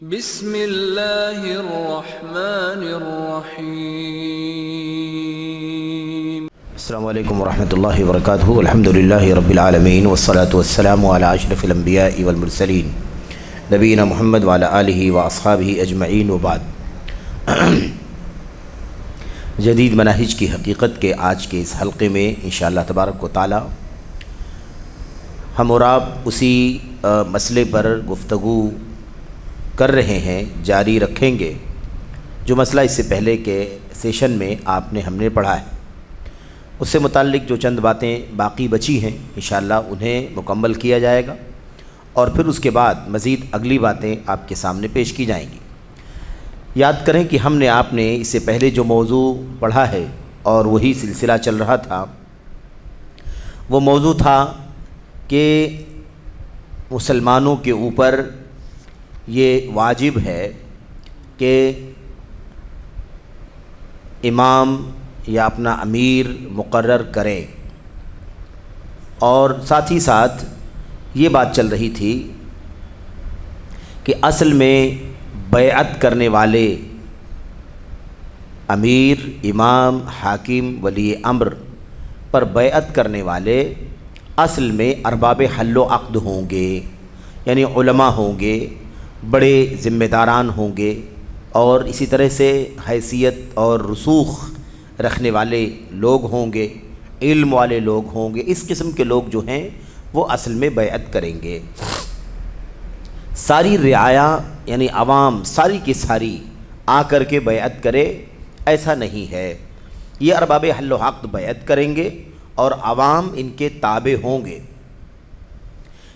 بسم اللہ الرحمن الرحیم۔ السلام علیکم ورحمۃ اللہ وبرکاتہ۔ الحمدللہ رب العالمین والصلاة والسلام علی اشرف الانبیاء والمرسلین نبینا محمد وعلی آلہ واصحابہ اجمعین وبعد۔ جدید مناہج کی حقیقت کے آج کے اس حلقے میں انشاءاللہ تبارک و تعالی ہم اور آپ اسی مسئلے پر گفتگو کر رہے ہیں، جاری رکھیں گے جو مسئلہ اس سے پہلے کے سیشن میں ہم نے پڑھا ہے۔ اس سے متعلق جو چند باتیں باقی بچی ہیں انشاءاللہ انہیں مکمل کیا جائے گا، اور پھر اس کے بعد مزید اگلی باتیں آپ کے سامنے پیش کی جائیں گی۔ یاد کریں کہ ہم نے آپ نے اس سے پہلے جو موضوع پڑھا ہے اور وہی سلسلہ چل رہا تھا، وہ موضوع تھا کہ مسلمانوں کے اوپر یہ واجب ہے کہ امام یا اپنا امیر مقرر کریں، اور ساتھ ہی ساتھ یہ بات چل رہی تھی کہ اصل میں بیعت کرنے والے امیر، امام، حاکم، ولی امر پر بیعت کرنے والے اصل میں ارباب حل و عقد ہوں گے، یعنی علماء ہوں گے، بڑے ذمہ داران ہوں گے، اور اسی طرح سے حیثیت اور رسوخ رکھنے والے لوگ ہوں گے، علم والے لوگ ہوں گے۔ اس قسم کے لوگ جو ہیں وہ اصل میں بیعت کریں گے۔ ساری رعایا یعنی عوام ساری کی ساری آ کر کے بیعت کرے، ایسا نہیں ہے۔ یہ ارباب حل و عقد بیعت کریں گے اور عوام ان کے تابع ہوں گے۔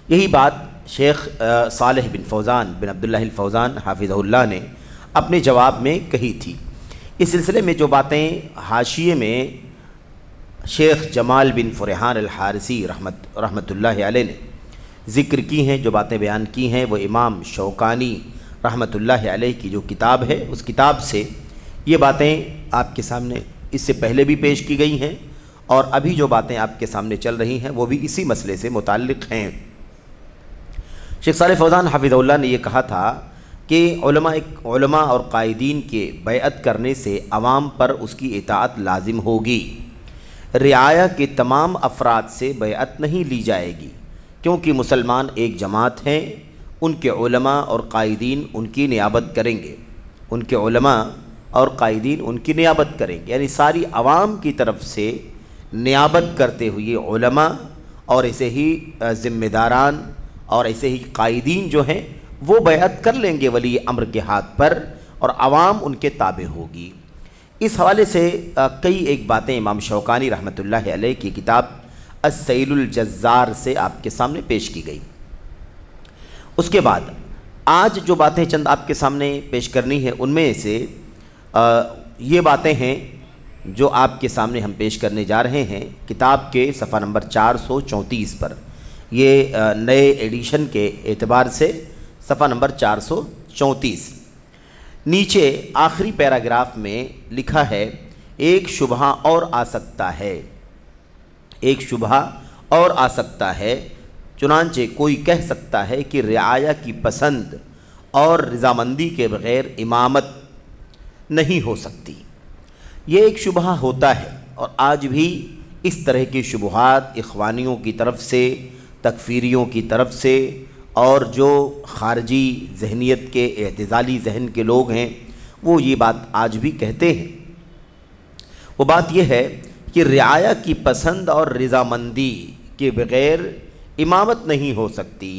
یہی بات شیخ صالح بن فوزان بن عبداللہ الفوزان حافظہ اللہ نے اپنے جواب میں کہی تھی۔ اس سلسلے میں جو باتیں حاشیے میں شیخ جمال بن فرحان الحارثی رحمۃ اللہ علیہ نے ذکر کی ہیں، جو باتیں بیان کی ہیں، وہ امام شوکانی رحمۃ اللہ علیہ کی جو کتاب ہے اس کتاب سے یہ باتیں آپ کے سامنے اس سے پہلے بھی پیش کی گئی ہیں، اور ابھی جو باتیں آپ کے سامنے چل رہی ہیں وہ بھی اسی مسئلے سے متعلق ہیں۔ شیخ صالح فوزان حافظہ اللہ نے یہ کہا تھا کہ علماء اور قائدین کے بیعت کرنے سے عوام پر اس کی اطاعت لازم ہوگی۔ رعایا کے تمام افراد سے بیعت نہیں لی جائے گی، کیونکہ مسلمان ایک جماعت ہیں، ان کے علماء اور قائدین ان کی نیابت کریں گے، ان کے علماء اور قائدین ان کی نیابت کریں گے، یعنی ساری عوام کی طرف سے نیابت کرتے ہوئے علماء اور ایسے ہی ذمہ داران اور ایسے ہی قائدین جو ہیں وہ بیعت کر لیں گے ولی امر کے ہاتھ پر، اور عوام ان کے تابع ہوگی۔ اس حوالے سے کئی ایک باتیں امام شوکانی رحمۃ اللہ علیہ کی کتاب السیل الجزار سے آپ کے سامنے پیش کی گئی۔ اس کے بعد آج جو باتیں چند آپ کے سامنے پیش کرنی ہیں ان میں سے یہ باتیں ہیں جو آپ کے سامنے ہم پیش کرنے جا رہے ہیں کتاب کے صفحہ نمبر 434 پر۔ یہ نئے ایڈیشن کے اعتبار سے صفحہ نمبر 434۔ نیچے آخری پیراگراف میں لکھا ہے، ایک شبہہ اور آ سکتا ہے، ایک شبہہ اور آ سکتا ہے، چنانچہ کوئی کہہ سکتا ہے کہ رعایا کی پسند اور رضامندی کے بغیر امامت نہیں ہو سکتی۔ یہ ایک شبہہ ہوتا ہے، اور آج بھی اس طرح کے شبہات اخوانیوں کی طرف سے، تکفیریوں کی طرف سے، اور جو خارجی ذہنیت کے اعتزالی ذہن کے لوگ ہیں وہ یہ بات آج بھی کہتے ہیں۔ وہ بات یہ ہے کہ رعایا کی پسند اور رضامندی کے بغیر امامت نہیں ہو سکتی،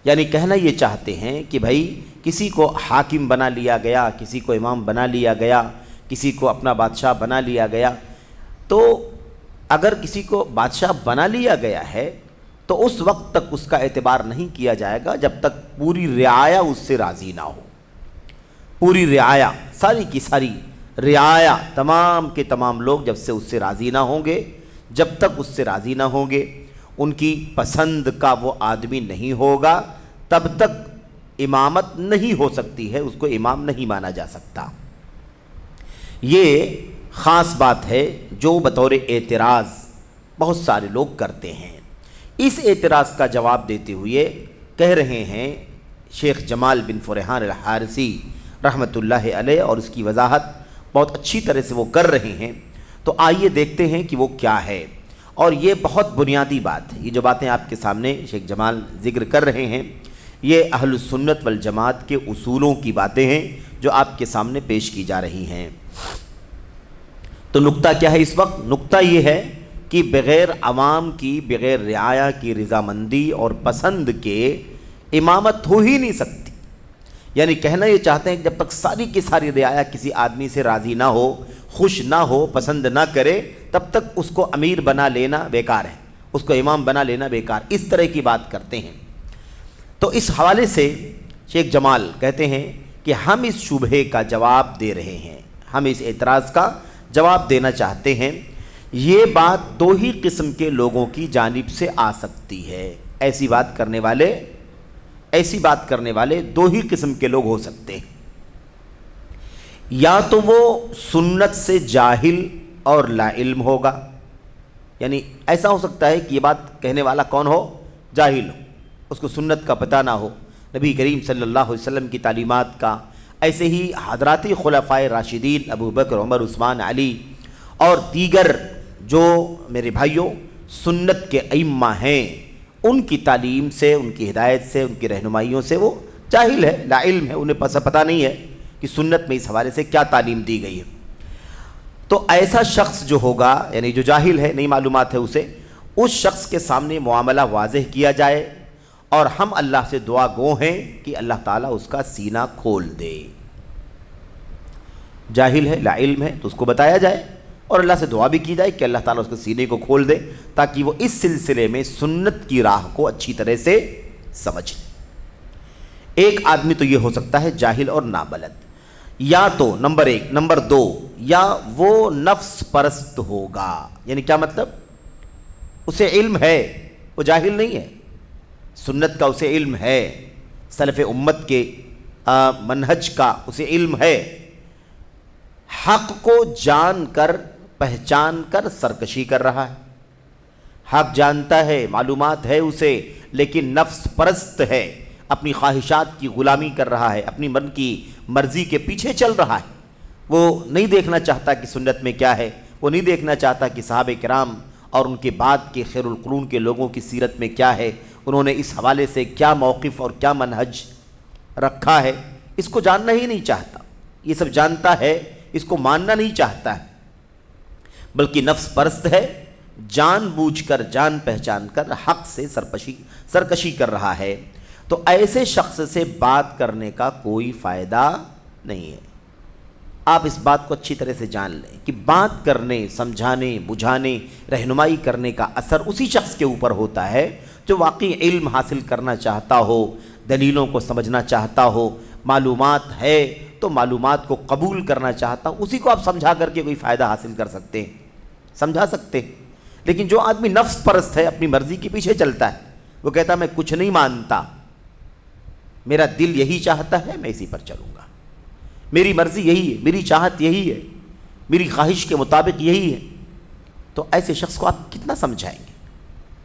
یعنی کہنا یہ چاہتے ہیں کہ بھائی کسی کو حاکم بنا لیا گیا، کسی کو امام بنا لیا گیا، کسی کو اپنا بادشاہ بنا لیا گیا، تو اگر کسی کو بادشاہ بنا لیا گیا ہے تو اس وقت تک اس کا اعتبار نہیں کیا جائے گا جب تک پوری رعایا اس سے راضی نہ ہو۔ پوری رعایا، ساری کی ساری رعایا، تمام کے تمام لوگ جب سے اس سے راضی نہ ہوں گے، جب تک اس سے راضی نہ ہوں گے، ان کی پسند کا وہ آدمی نہیں ہوگا، تب تک امامت نہیں ہو سکتی ہے، اس کو امام نہیں مانا جا سکتا۔ یہ خاص بات ہے جو بطور اعتراض بہت سارے لوگ کرتے ہیں۔ اس اعتراض کا جواب دیتے ہوئے کہہ رہے ہیں شیخ جمال بن فرحان الحارثی رحمۃ اللہ علیہ اور اس کی وضاحت بہت اچھی طرح سے وہ کر رہے ہیں، تو آئیے دیکھتے ہیں کہ وہ کیا ہے۔ اور یہ بہت بنیادی بات ہے، یہ جو باتیں آپ کے سامنے شیخ جمال ذکر کر رہے ہیں یہ اہل السنت والجماعت کے اصولوں کی باتیں ہیں جو آپ کے سامنے پیش کی جا رہی ہیں۔ تو نقطہ کیا ہے اس وقت؟ نقطہ یہ ہے کہ بغیر عوام کی، بغیر رعایا کی رضامندی اور پسند کے امامت ہو ہی نہیں سکتی۔ یعنی کہنا یہ چاہتے ہیں کہ جب تک ساری کی ساری رعایا کسی آدمی سے راضی نہ ہو، خوش نہ ہو، پسند نہ کرے، تب تک اس کو امیر بنا لینا بیکار ہے، اس کو امام بنا لینا بیکار، اس طرح کی بات کرتے ہیں۔ تو اس حوالے سے شیخ جمال کہتے ہیں کہ ہم اس شبہے کا جواب دے رہے ہیں، ہم اس اعتراض کا جواب دینا چاہتے ہیں۔ یہ بات دو ہی قسم کے لوگوں کی جانب سے آ سکتی ہے، ایسی بات کرنے والے دو ہی قسم کے لوگ ہو سکتے ہیں۔ یا تو وہ سنت سے جاہل اور لا علم ہوگا، یعنی ایسا ہو سکتا ہے کہ یہ بات کہنے والا کون ہو؟ جاہل ہو، اس کو سنت کا پتہ نہ ہو، نبی کریم صلی اللہ علیہ وسلم کی تعلیمات کا، ایسے ہی حضرات خلفائے راشدین ابو بکر، عمر، عثمان، علی اور دیگر جو میرے بھائیوں سنت کے ائمہ ہیں، ان کی تعلیم سے، ان کی ہدایت سے، ان کی رہنمائیوں سے وہ جاہل ہے، لا علم ہے، انہیں پتہ نہیں ہے کہ سنت میں اس حوالے سے کیا تعلیم دی گئی ہے۔ تو ایسا شخص جو ہوگا، یعنی جو جاہل ہے، نئی معلومات ہے اسے، اس شخص کے سامنے معاملہ واضح کیا جائے اور ہم اللہ سے دعا گو ہیں کہ اللہ تعالیٰ اس کا سینہ کھول دے۔ جاہل ہے، لا علم ہے، تو اس کو بتایا جائے اور اللہ سے دعا بھی کی جائے کہ اللہ تعالیٰ اس کے سینے کو کھول دے تاکہ وہ اس سلسلے میں سنت کی راہ کو اچھی طرح سے سمجھ لے۔ ایک آدمی تو یہ ہو سکتا ہے جاہل اور نابلد، یا تو نمبر ایک، نمبر دو، یا وہ نفس پرست ہوگا۔ یعنی کیا مطلب؟ اسے علم ہے، وہ جاہل نہیں ہے، سنت کا اسے علم ہے، سلف امت کے منہج کا اسے علم ہے، حق کو جان کر، پہچان کر سرکشی کر رہا ہے، حق جانتا ہے، معلومات ہے اسے، لیکن نفس پرست ہے، اپنی خواہشات کی غلامی کر رہا ہے، اپنی من کی مرضی کے پیچھے چل رہا ہے۔ وہ نہیں دیکھنا چاہتا کہ سنت میں کیا ہے، وہ نہیں دیکھنا چاہتا کہ صحابہ کرام اور ان کے بعد کے خیر القرون کے لوگوں کی سیرت میں کیا ہے، انہوں نے اس حوالے سے کیا موقف اور کیا منہج رکھا ہے، اس کو جاننا ہی نہیں چاہتا۔ یہ سب جانتا ہے، اس کو ماننا نہیں چاہتا ہے، بلکہ نفس پرست ہے، جان بوجھ کر، جان پہچان کر حق سے سرکشی کر رہا ہے۔ تو ایسے شخص سے بات کرنے کا کوئی فائدہ نہیں ہے۔ آپ اس بات کو اچھی طرح سے جان لیں کہ بات کرنے، سمجھانے، بجھانے، رہنمائی کرنے کا اثر اسی شخص کے اوپر ہوتا ہے جو واقعی علم حاصل کرنا چاہتا ہو، دلیلوں کو سمجھنا چاہتا ہو، معلومات ہے تو معلومات کو قبول کرنا چاہتا ہو، اسی کو آپ سمجھا کر کے کوئی فائدہ حاصل کر سکتے ہیں، سمجھا سکتے ہیں۔ لیکن جو آدمی نفس پرست ہے، اپنی مرضی کے پیچھے چلتا ہے، وہ کہتا ہے میں کچھ نہیں مانتا، میرا دل یہی چاہتا ہے، میں اسی پر چلوں گا، میری مرضی یہی ہے، میری چاہت یہی ہے، میری خواہش کے مطابق یہی ہے، تو ایسے شخص کو آپ کتنا سمجھائیں گے؟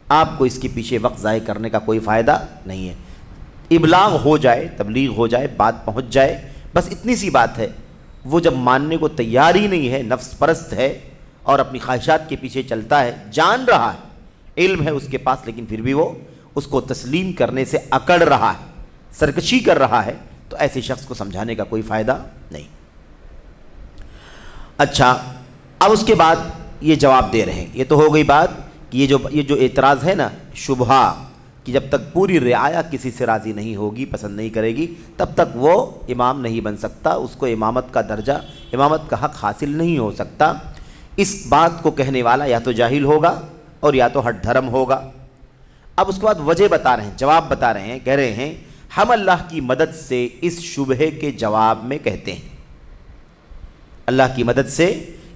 آپ کو اس کے پیچھے وقت ضائع کرنے کا کوئی فائدہ نہیں ہے۔ ابلاغ ہو جائے، تبلیغ ہو جائے، بات پہنچ جائے، بس اتنی سی بات ہے۔ وہ جب ماننے کو تیار ہی نہیں ہے، نفس پرست ہے اور اپنی خواہشات کے پیچھے چلتا ہے، جان رہا ہے، علم ہے اس کے پاس، لیکن پھر بھی وہ اس کو تسلیم کرنے سے اکڑ رہا ہے، سرکشی کر رہا ہے، تو ایسے شخص کو سمجھانے کا کوئی فائدہ نہیں۔ اچھا، اب اس کے بعد یہ جواب دے رہے ہیں، یہ تو ہو گئی بات کہ یہ جو اعتراض ہے نا، شبہہ، کہ جب تک پوری رعایا کسی سے راضی نہیں ہوگی، پسند نہیں کرے گی، تب تک وہ امام نہیں بن سکتا، اس کو امامت کا درجہ، امامت کا حق حاصل نہیں ہو سکتا۔ اس بات کو کہنے والا یا تو جاہل ہوگا اور یا تو ہٹ دھرم ہوگا۔ اب اس کے بعد وجہ بتا رہے ہیں، جواب بتا رہے ہیں، کہہ رہے ہیں ہم اللہ کی مدد سے اس شبہے کے جواب میں کہتے ہیں، اللہ کی مدد سے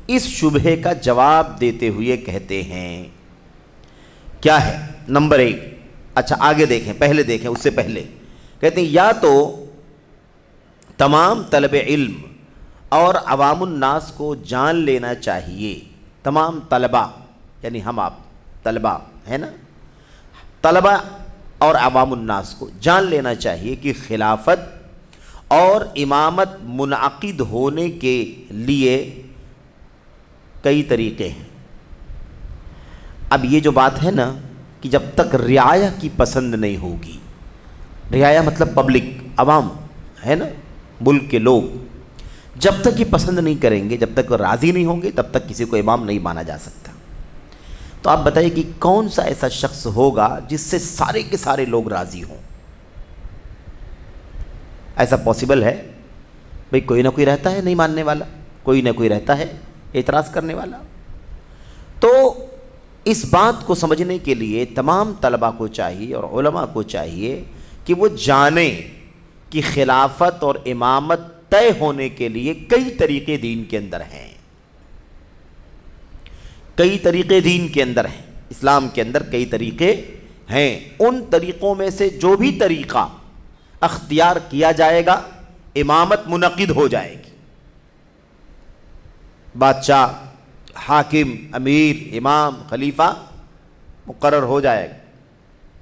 اس شبہے کا جواب دیتے ہوئے کہتے ہیں، کیا ہے؟ نمبر ایک، اچھا آگے دیکھیں، پہلے دیکھیں، اس سے پہلے کہتے ہیں یا تو تمام طلب علم اور عوام الناس کو جان لینا چاہیے، تمام طلبہ، یعنی ہم آپ طلبہ ہیں نا، طلبہ اور عوام الناس کو جان لینا چاہیے کہ خلافت اور امامت منعقد ہونے کے لیے کئی طریقے ہیں۔ اب یہ جو بات ہے نا کہ جب تک رعایا کی پسند نہیں ہوگی، رعایا مطلب پبلک، عوام ہے نا، ملک کے لوگ جب تک یہ پسند نہیں کریں گے، جب تک راضی نہیں ہوں گے، تب تک کسی کو امام نہیں مانا جا سکتا۔ تو آپ بتائیے کہ کون سا ایسا شخص ہوگا جس سے سارے کے سارے لوگ راضی ہوں؟ ایسا پاسبل ہے؟ بھئی کوئی نہ کوئی رہتا ہے نہیں ماننے والا، کوئی نہ کوئی رہتا ہے اعتراض کرنے والا۔ تو اس بات کو سمجھنے کے لیے تمام طلباء کو چاہیے اور علماء کو چاہیے کہ وہ جانیں کہ خلافت اور امامت طے ہونے کے لیے کئی طریقے دین کے اندر ہیں، کئی طریقے دین کے اندر ہیں، اسلام کے اندر کئی طریقے ہیں۔ ان طریقوں میں سے جو بھی طریقہ اختیار کیا جائے گا امامت منعقد ہو جائے گی، بادشاہ، حاکم، امیر، امام، خلیفہ مقرر ہو جائے گا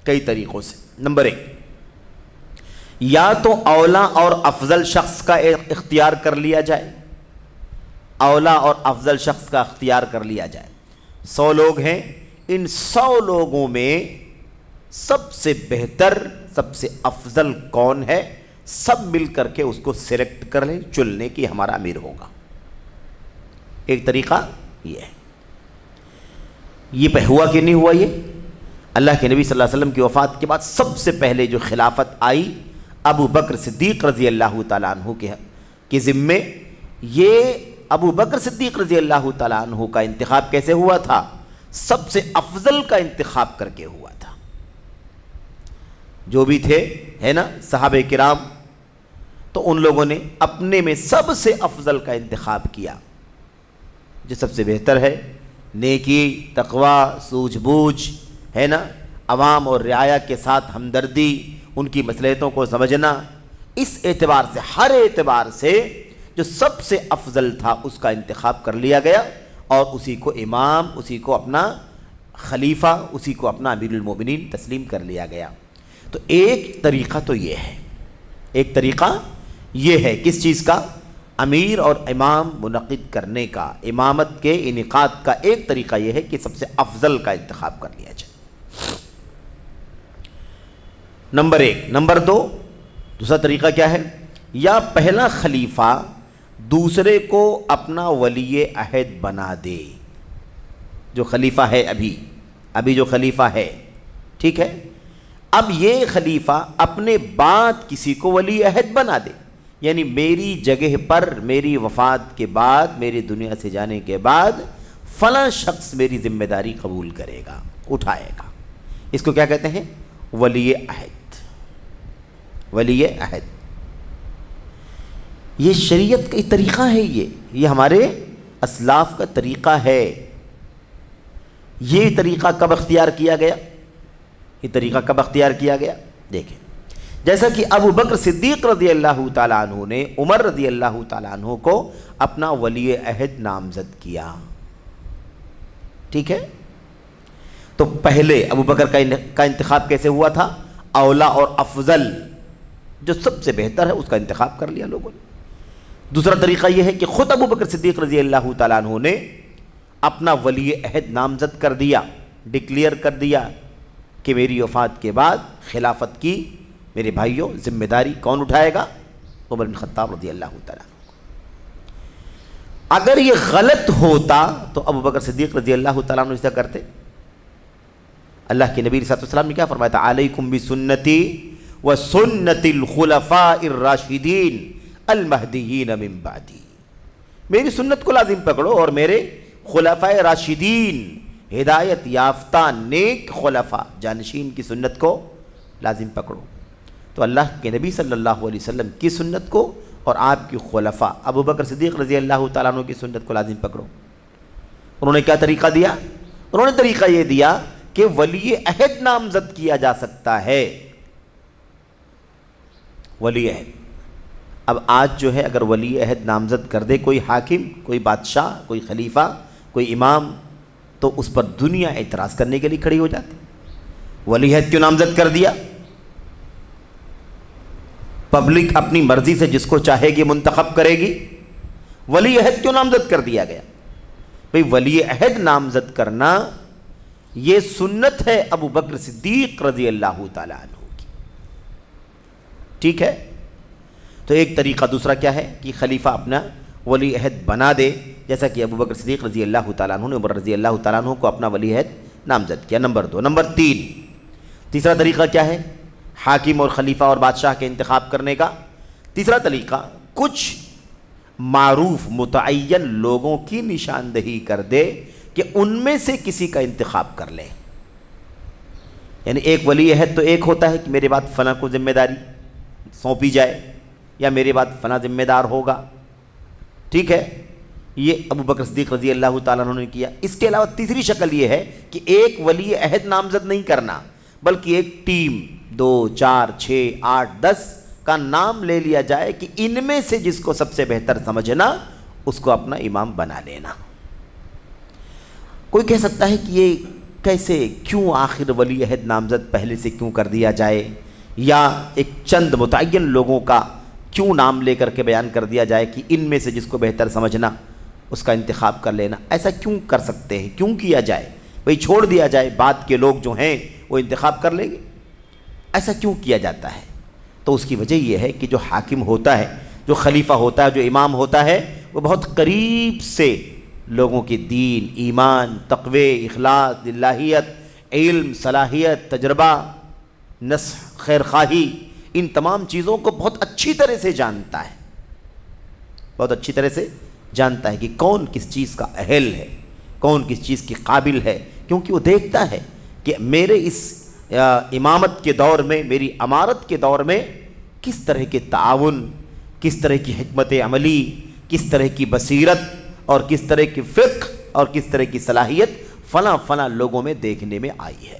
کئی طریقوں سے۔ نمبر 1، یا تو اولا اور افضل شخص کا اختیار کر لیا جائے، اولا اور افضل شخص کا اختیار کر لیا جائے۔ 100 لوگ ہیں، ان 100 لوگوں میں سب سے بہتر، سب سے افضل کون ہے، سب مل کر کے اس کو سلیکٹ کر لیں، چن لیں کہ ہمارا امیر ہوگا۔ ایک طریقہ یہ ہے۔ یہ ہوا کہ نہیں ہوا؟ یہ اللہ کے نبی صلی اللہ علیہ وسلم کی وفات کے بعد سب سے پہلے جو خلافت آئی ابو بکر صدیق رضی اللہ تعالیٰ عنہ کے ذمے، یہ ابو بکر صدیق رضی اللہ تعالیٰ عنہ کا انتخاب کیسے ہوا تھا؟ سب سے افضل کا انتخاب کر کے ہوا تھا۔ جو بھی تھے ہے نا صحابہ کرام، تو ان لوگوں نے اپنے میں سب سے افضل کا انتخاب کیا، جو سب سے بہتر ہے، نیکی، تقوی، سوجھ بوجھ ہے نا، عوام اور رعایا کے ساتھ ہمدردی، ان کی مصلحتوں کو سمجھنا، اس اعتبار سے، ہر اعتبار سے جو سب سے افضل تھا اس کا انتخاب کر لیا گیا، اور اسی کو امام، اسی کو اپنا خلیفہ، اسی کو اپنا امیر المومنین تسلیم کر لیا گیا۔ تو ایک طریقہ تو یہ ہے، ایک طریقہ یہ ہے، کس چیز کا؟ امیر اور امام منعقد کرنے کا، امامت کے انعقاد کا ایک طریقہ یہ ہے کہ سب سے افضل کا انتخاب کر لیا جائے۔ نمبر 1۔ نمبر 2، دوسرا طریقہ کیا ہے؟ یا پہلا خلیفہ دوسرے کو اپنا ولی عہد بنا دے، جو خلیفہ ہے ابھی جو خلیفہ ہے، ٹھیک ہے، اب یہ خلیفہ اپنے بعد کسی کو ولی عہد بنا دے، یعنی میری جگہ پر میری وفات کے بعد، میری دنیا سے جانے کے بعد فلاں شخص میری ذمہ داری قبول کرے گا، اٹھائے گا۔ اس کو کیا کہتے ہیں؟ ولی عہد۔ ولی عہد یہ شریعت کا طریقہ ہے، یہ ہمارے اسلاف کا طریقہ ہے۔ یہ طریقہ کب اختیار کیا گیا؟ یہ طریقہ کب اختیار کیا گیا؟ دیکھیں، جیسا کہ ابو بکر صدیق رضی اللہ تعالیٰ عنہ نے عمر رضی اللہ تعالیٰ عنہ کو اپنا ولی عہد نامزد کیا، ٹھیک ہے، تو پہلے ابو بکر کا انتخاب کیسے ہوا تھا؟ اولا اور افضل، جو سب سے بہتر ہے اس کا انتخاب کر لیا لوگوں نے۔ دوسرا طریقہ یہ ہے کہ خود ابو بکر صدیق رضی اللہ تعالیٰ عنہ نے اپنا ولی عہد نامزد کر دیا، ڈکلیئر کر دیا کہ میری وفات کے بعد خلافت کی میرے بھائیوں ذمہ داری کون اٹھائے گا؟ عمر بن خطاب رضی اللہ تعالیٰ عنہ۔ اگر یہ غلط ہوتا تو ابو بکر صدیق رضی اللہ تعالیٰ عنہ ایسا کرتے؟ اللہ کے نبی صلی اللہ علیہ وسلم نے کیا فرمایا تھا؟ علیکم بسنتی وسنت الخلفاء الراشدین المہدیین من بعدی، میری سنت کو لازم پکڑو اور میرے خلفاء راشدین، ہدایت یافتہ نیک خلفاء جانشین کی سنت کو لازم پکڑو۔ تو اللہ کے نبی صلی اللہ علیہ وسلم کی سنت کو اور آپ کی خلفاء ابو بکر صدیق رضی اللہ تعالیٰ عنہ کی سنت کو لازم پکڑو۔ انہوں نے کیا طریقہ دیا؟ انہوں نے طریقہ یہ دیا کہ ولی عہد نامزد کیا جا سکتا ہے، ولی عہد۔ اب آج جو ہے اگر ولی عہد نامزد کر دے کوئی حاکم، کوئی بادشاہ، کوئی خلیفہ، کوئی امام، تو اس پر دنیا اعتراض کرنے کے لیے کھڑی ہو جاتی۔ ولی عہد کیوں نامزد کر دیا؟ پبلک اپنی مرضی سے جس کو چاہے گی منتخب کرے گی. ولی عہد کیوں نامزد کر دیا گیا؟ بھئی ولی عہد نامزد کرنا یہ سنت ہے ابو بکر صدیق رضی اللہ تعالیٰ عنہ کی. ٹھیک ہے، تو ایک طریقہ دوسرا کیا ہے کہ خلیفہ اپنا ولی عہد بنا دے، جیسا کہ ابو بکر صدیق رضی اللہ تعالیٰ عنہ نے عمر رضی اللہ تعالیٰ عنہ کو اپنا ولی عہد نامزد کیا. نمبر 2. نمبر 3، تیسرا طریقہ کیا ہے حاکم اور خلیفہ اور بادشاہ کے انتخاب کرنے کا؟ تیسرا طریقہ کچھ معروف متعین لوگوں کی نشاندہی کر دے کہ ان میں سے کسی کا انتخاب کر لیں. یعنی ایک ولی عہد تو ایک ہوتا ہے کہ میرے بعد فلاں کو ذمہ داری سونپی جائے یا میرے بعد فلاں ذمہ دار ہوگا. ٹھیک ہے، یہ ابو بکر صدیق رضی اللہ تعالیٰ عنہ نے کیا. اس کے علاوہ تیسری شکل یہ ہے کہ ایک ولی عہد نامزد نہیں کرنا، بلکہ ایک ٹیم 2 4 6 8 10 کا نام لے لیا جائے کہ ان میں سے جس کو سب سے بہتر سمجھنا اس کو اپنا امام بنا لینا. کوئی کہہ سکتا ہے کہ یہ کیسے، کیوں آخر ولی عہد نامزد پہلے سے کیوں کر دیا جائے، یا ایک چند متعین لوگوں کا کیوں نام لے کر کے بیان کر دیا جائے کہ ان میں سے جس کو بہتر سمجھنا اس کا انتخاب کر لینا. ایسا کیوں کر سکتے ہیں، کیوں کیا جائے؟ بھئی چھوڑ دیا جائے، بعد کے لوگ جو ہیں وہ انتخاب کر لیں گے. ایسا کیوں کیا جاتا ہے؟ تو اس کی وجہ یہ ہے کہ جو حاکم ہوتا ہے، جو خلیفہ ہوتا ہے، جو امام ہوتا ہے، وہ بہت قریب سے لوگوں کے دین، ایمان، تقوی، اخلاص، للہیت، علم، صلاحیت، تجربہ، نصح، خیرخواہی، ان تمام چیزوں کو بہت اچھی طرح سے جانتا ہے. بہت اچھی طرح سے جانتا ہے کہ کون کس چیز کا اہل ہے، کون کس چیز کی قابل ہے، کیونکہ وہ دیکھتا ہے کہ میرے اس امامت کے دور میں، میری امارت کے دور میں کس طرح کے تعاون، کس طرح کی حکمت عملی، کس طرح کی بصیرت اور کس طرح کی فقہ اور کس طرح کی صلاحیت فلاں فلاں لوگوں میں دیکھنے میں آئی ہے.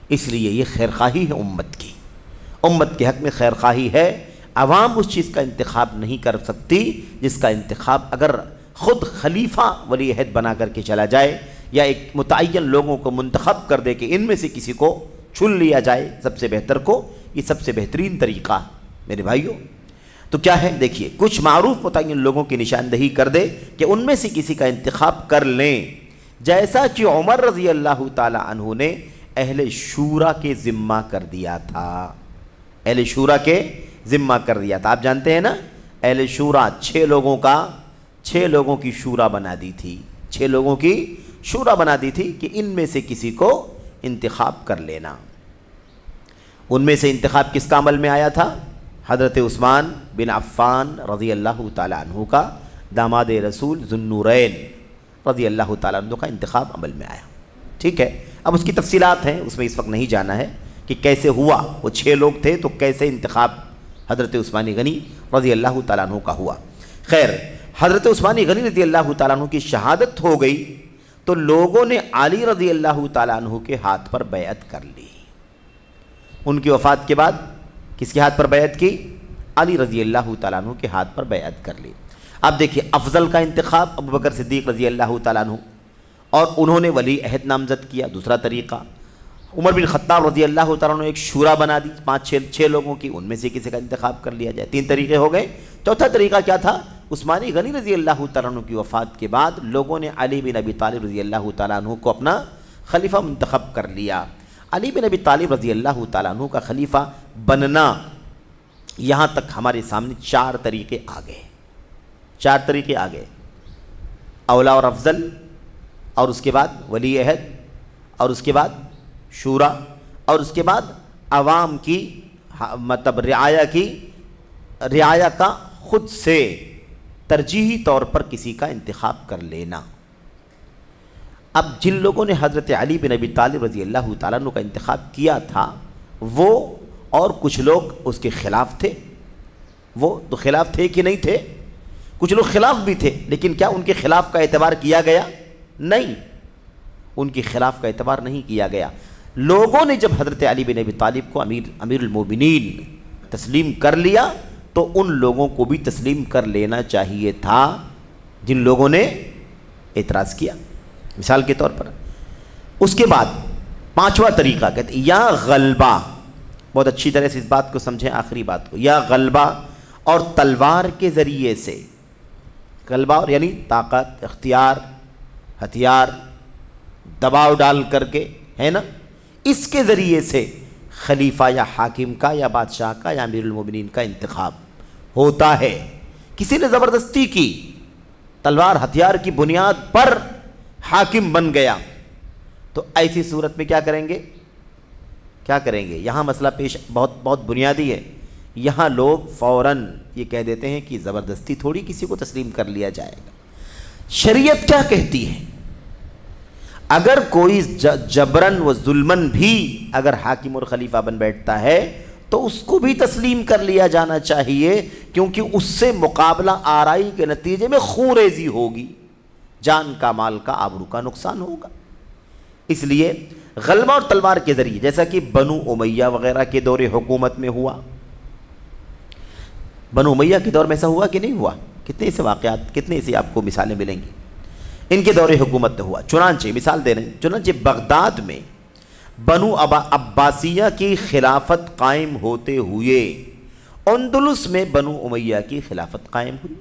اس لیے یہ خیرخواہی ہے امت کی، امت کے حق میں خیرخواہی ہے. عوام اس چیز کا انتخاب نہیں کر سکتی جس کا انتخاب اگر خود خلیفہ ولی عہد بنا کر کے چلا جائے، یا ایک متعین لوگوں کو منتخب کر دے کہ ان میں سے کسی کو چن لیا جائے سب سے بہتر کو. یہ سب سے بہترین طریقہ میرے بھائیوں. تو کیا ہے، دیکھیے، کچھ معروف متعین لوگوں کی نشاندہی کر دے کہ ان میں سے کسی کا انتخاب کر لیں، جیسا کہ عمر رضی اللہ تعالی عنہ نے اہل شورا کے ذمہ کر دیا تھا. اہل شورا کے ذمہ کر دیا تھا. آپ جانتے ہیں نا، اہل شورا 6 لوگوں کی شورا بنا دی تھی. 6 لوگوں کی شورا بنا دی تھی کہ ان میں سے کسی کو انتخاب کر لینا. ان میں سے انتخاب کس کا عمل میں آیا تھا؟ حضرت عثمان بن عفان رضی اللہ تعالیٰ عنہ کا، داماد رسول ذو النورین رضی اللہ تعالیٰ عنہ کا انتخاب عمل میں آیا. ٹھیک ہے، اب اس کی تفصیلات ہیں، اس میں اس وقت نہیں جانا ہے کہ کیسے ہوا. وہ 6 لوگ تھے تو کیسے انتخاب حضرت عثمان غنی رضی اللہ تعالیٰ عنہ کا ہوا. خیر، حضرت عثمان غنی رضی اللہ تعالیٰ عنہ کی شہادت ہو گئی تو لوگوں نے علی رضی اللہ تعالیٰ عنہ کے ہاتھ پر بیعت کر لی. ان کی وفات کے بعد کس کے ہاتھ پر بیعت کی؟ علی رضی اللہ تعالیٰ عنہ کے ہاتھ پر بیعت کر لی. اب دیکھیے، افضل کا انتخاب ابو بکر صدیق رضی اللہ تعالیٰ عنہ، اور انہوں نے ولی عہد نامزد کیا. دوسرا طریقہ، عمر بن خطاب رضی اللہ تعالیٰ عنہ ایک شورا بنا دی 5-6 لوگوں کی، ان میں سے کسی کا انتخاب کر لیا جائے. 3 طریقے ہو گئے. چوتھا طریقہ کیا تھا؟ عثمان غنی رضی اللہ تعالیٰ عنہ کی وفات کے بعد لوگوں نے علی بن ابی طالب رضی اللہ تعالیٰ عنہ کو اپنا خلیفہ منتخب کر لیا. علی بن ابی طالب رضی اللہ تعالیٰ عنہ کا خلیفہ بننا، یہاں تک ہمارے سامنے 4 طریقے آ گئے. 4 طریقے آ گئے، اولا اور افضل، اور اس کے بعد ولی عہد، اور اس کے بعد شورا، اور اس کے بعد عوام کی مطلب رعایا کا خود سے ترجیحی طور پر کسی کا انتخاب کر لینا. اب جن لوگوں نے حضرت علی بن ابی طالب رضی اللہ تعالیٰ عنہ کا انتخاب کیا تھا، وہ اور کچھ لوگ اس کے خلاف تھے. وہ تو خلاف تھے کہ نہیں تھے؟ کچھ لوگ خلاف بھی تھے، لیکن کیا ان کے خلاف کا اعتبار کیا گیا؟ نہیں، ان کے خلاف کا اعتبار نہیں کیا گیا. لوگوں نے جب حضرت علی بن ابی طالب کو امیر المومنین تسلیم کر لیا تو ان لوگوں کو بھی تسلیم کر لینا چاہیے تھا جن لوگوں نے اعتراض کیا. مثال کے طور پر اس کے بعد 5واں طریقہ کہتے ہیں یا غلبہ. بہت اچھی طرح سے اس بات کو سمجھیں، آخری بات کو، یا غلبہ اور تلوار کے ذریعے سے، غلبہ اور یعنی طاقت، اختیار، ہتھیار، دباؤ ڈال کر کے، ہے نا، اس کے ذریعے سے خلیفہ یا حاکم کا یا بادشاہ کا یا امیر المومنین کا انتخاب ہوتا ہے۔ کسی نے زبردستی کی، تلوار ہتھیار کی بنیاد پر حاکم بن گیا، تو ایسی صورت میں کیا کریں گے؟ کیا کریں گے؟ یہاں مسئلہ پیش بہت بنیادی ہے۔ یہاں لوگ فوراً یہ کہہ دیتے ہیں کہ زبردستی تھوڑی کسی کو تسلیم کر لیا جائے گا۔ شریعت کیا کہتی ہے؟ اگر کوئی جبرن و ظلمن بھی اگر حاکم اور خلیفہ بن بیٹھتا ہے تو اس کو بھی تسلیم کر لیا جانا چاہیے، کیونکہ اس سے مقابلہ آرائی کے نتیجے میں خون ریزی ہوگی، جان کا، مال کا، آبرو کا نقصان ہوگا۔ اس لیے غلبہ اور تلوار کے ذریعے، جیسا کہ بنو امیہ وغیرہ کے دور حکومت میں ہوا۔ بنو امیہ کے دور میں ایسا ہوا کہ نہیں ہوا؟ کتنے ایسے واقعات، کتنے ایسے آپ کو مثالیں ملیں گی، ان کے دور حکومت میں ہوا۔ چنانچہ مثال دے رہے ہیں، چنانچہ بغداد میں بنو عباسیہ کی خلافت قائم ہوتے ہوئے اندلس میں بنو امیہ کی خلافت قائم ہوئی۔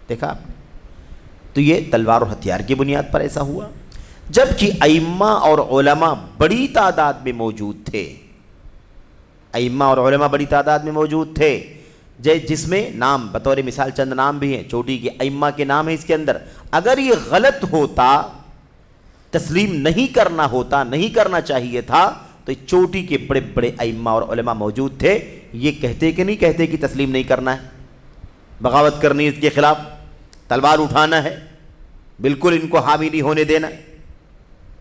دیکھا آپ نے؟ تو یہ تلوار اور ہتھیار کی بنیاد پر ایسا ہوا، جبکہ ائمہ اور علماء بڑی تعداد میں موجود تھے۔ ائمہ اور علماء بڑی تعداد میں موجود تھے، جس میں نام بطور مثال چند نام بھی ہیں، چوٹی کے ائمہ کے نام ہیں اس کے اندر۔ اگر یہ غلط ہوتا، تسلیم نہیں کرنا ہوتا، نہیں کرنا چاہیے تھا، تو چوٹی کے بڑے بڑے ائمہ اور علماء موجود تھے، یہ کہتے کہ نہیں کہتے کہ تسلیم نہیں کرنا ہے، بغاوت کرنی ہے اس کے خلاف، تلوار اٹھانا ہے، بالکل ان کو حاوی نہیں ہونے دینا ہے۔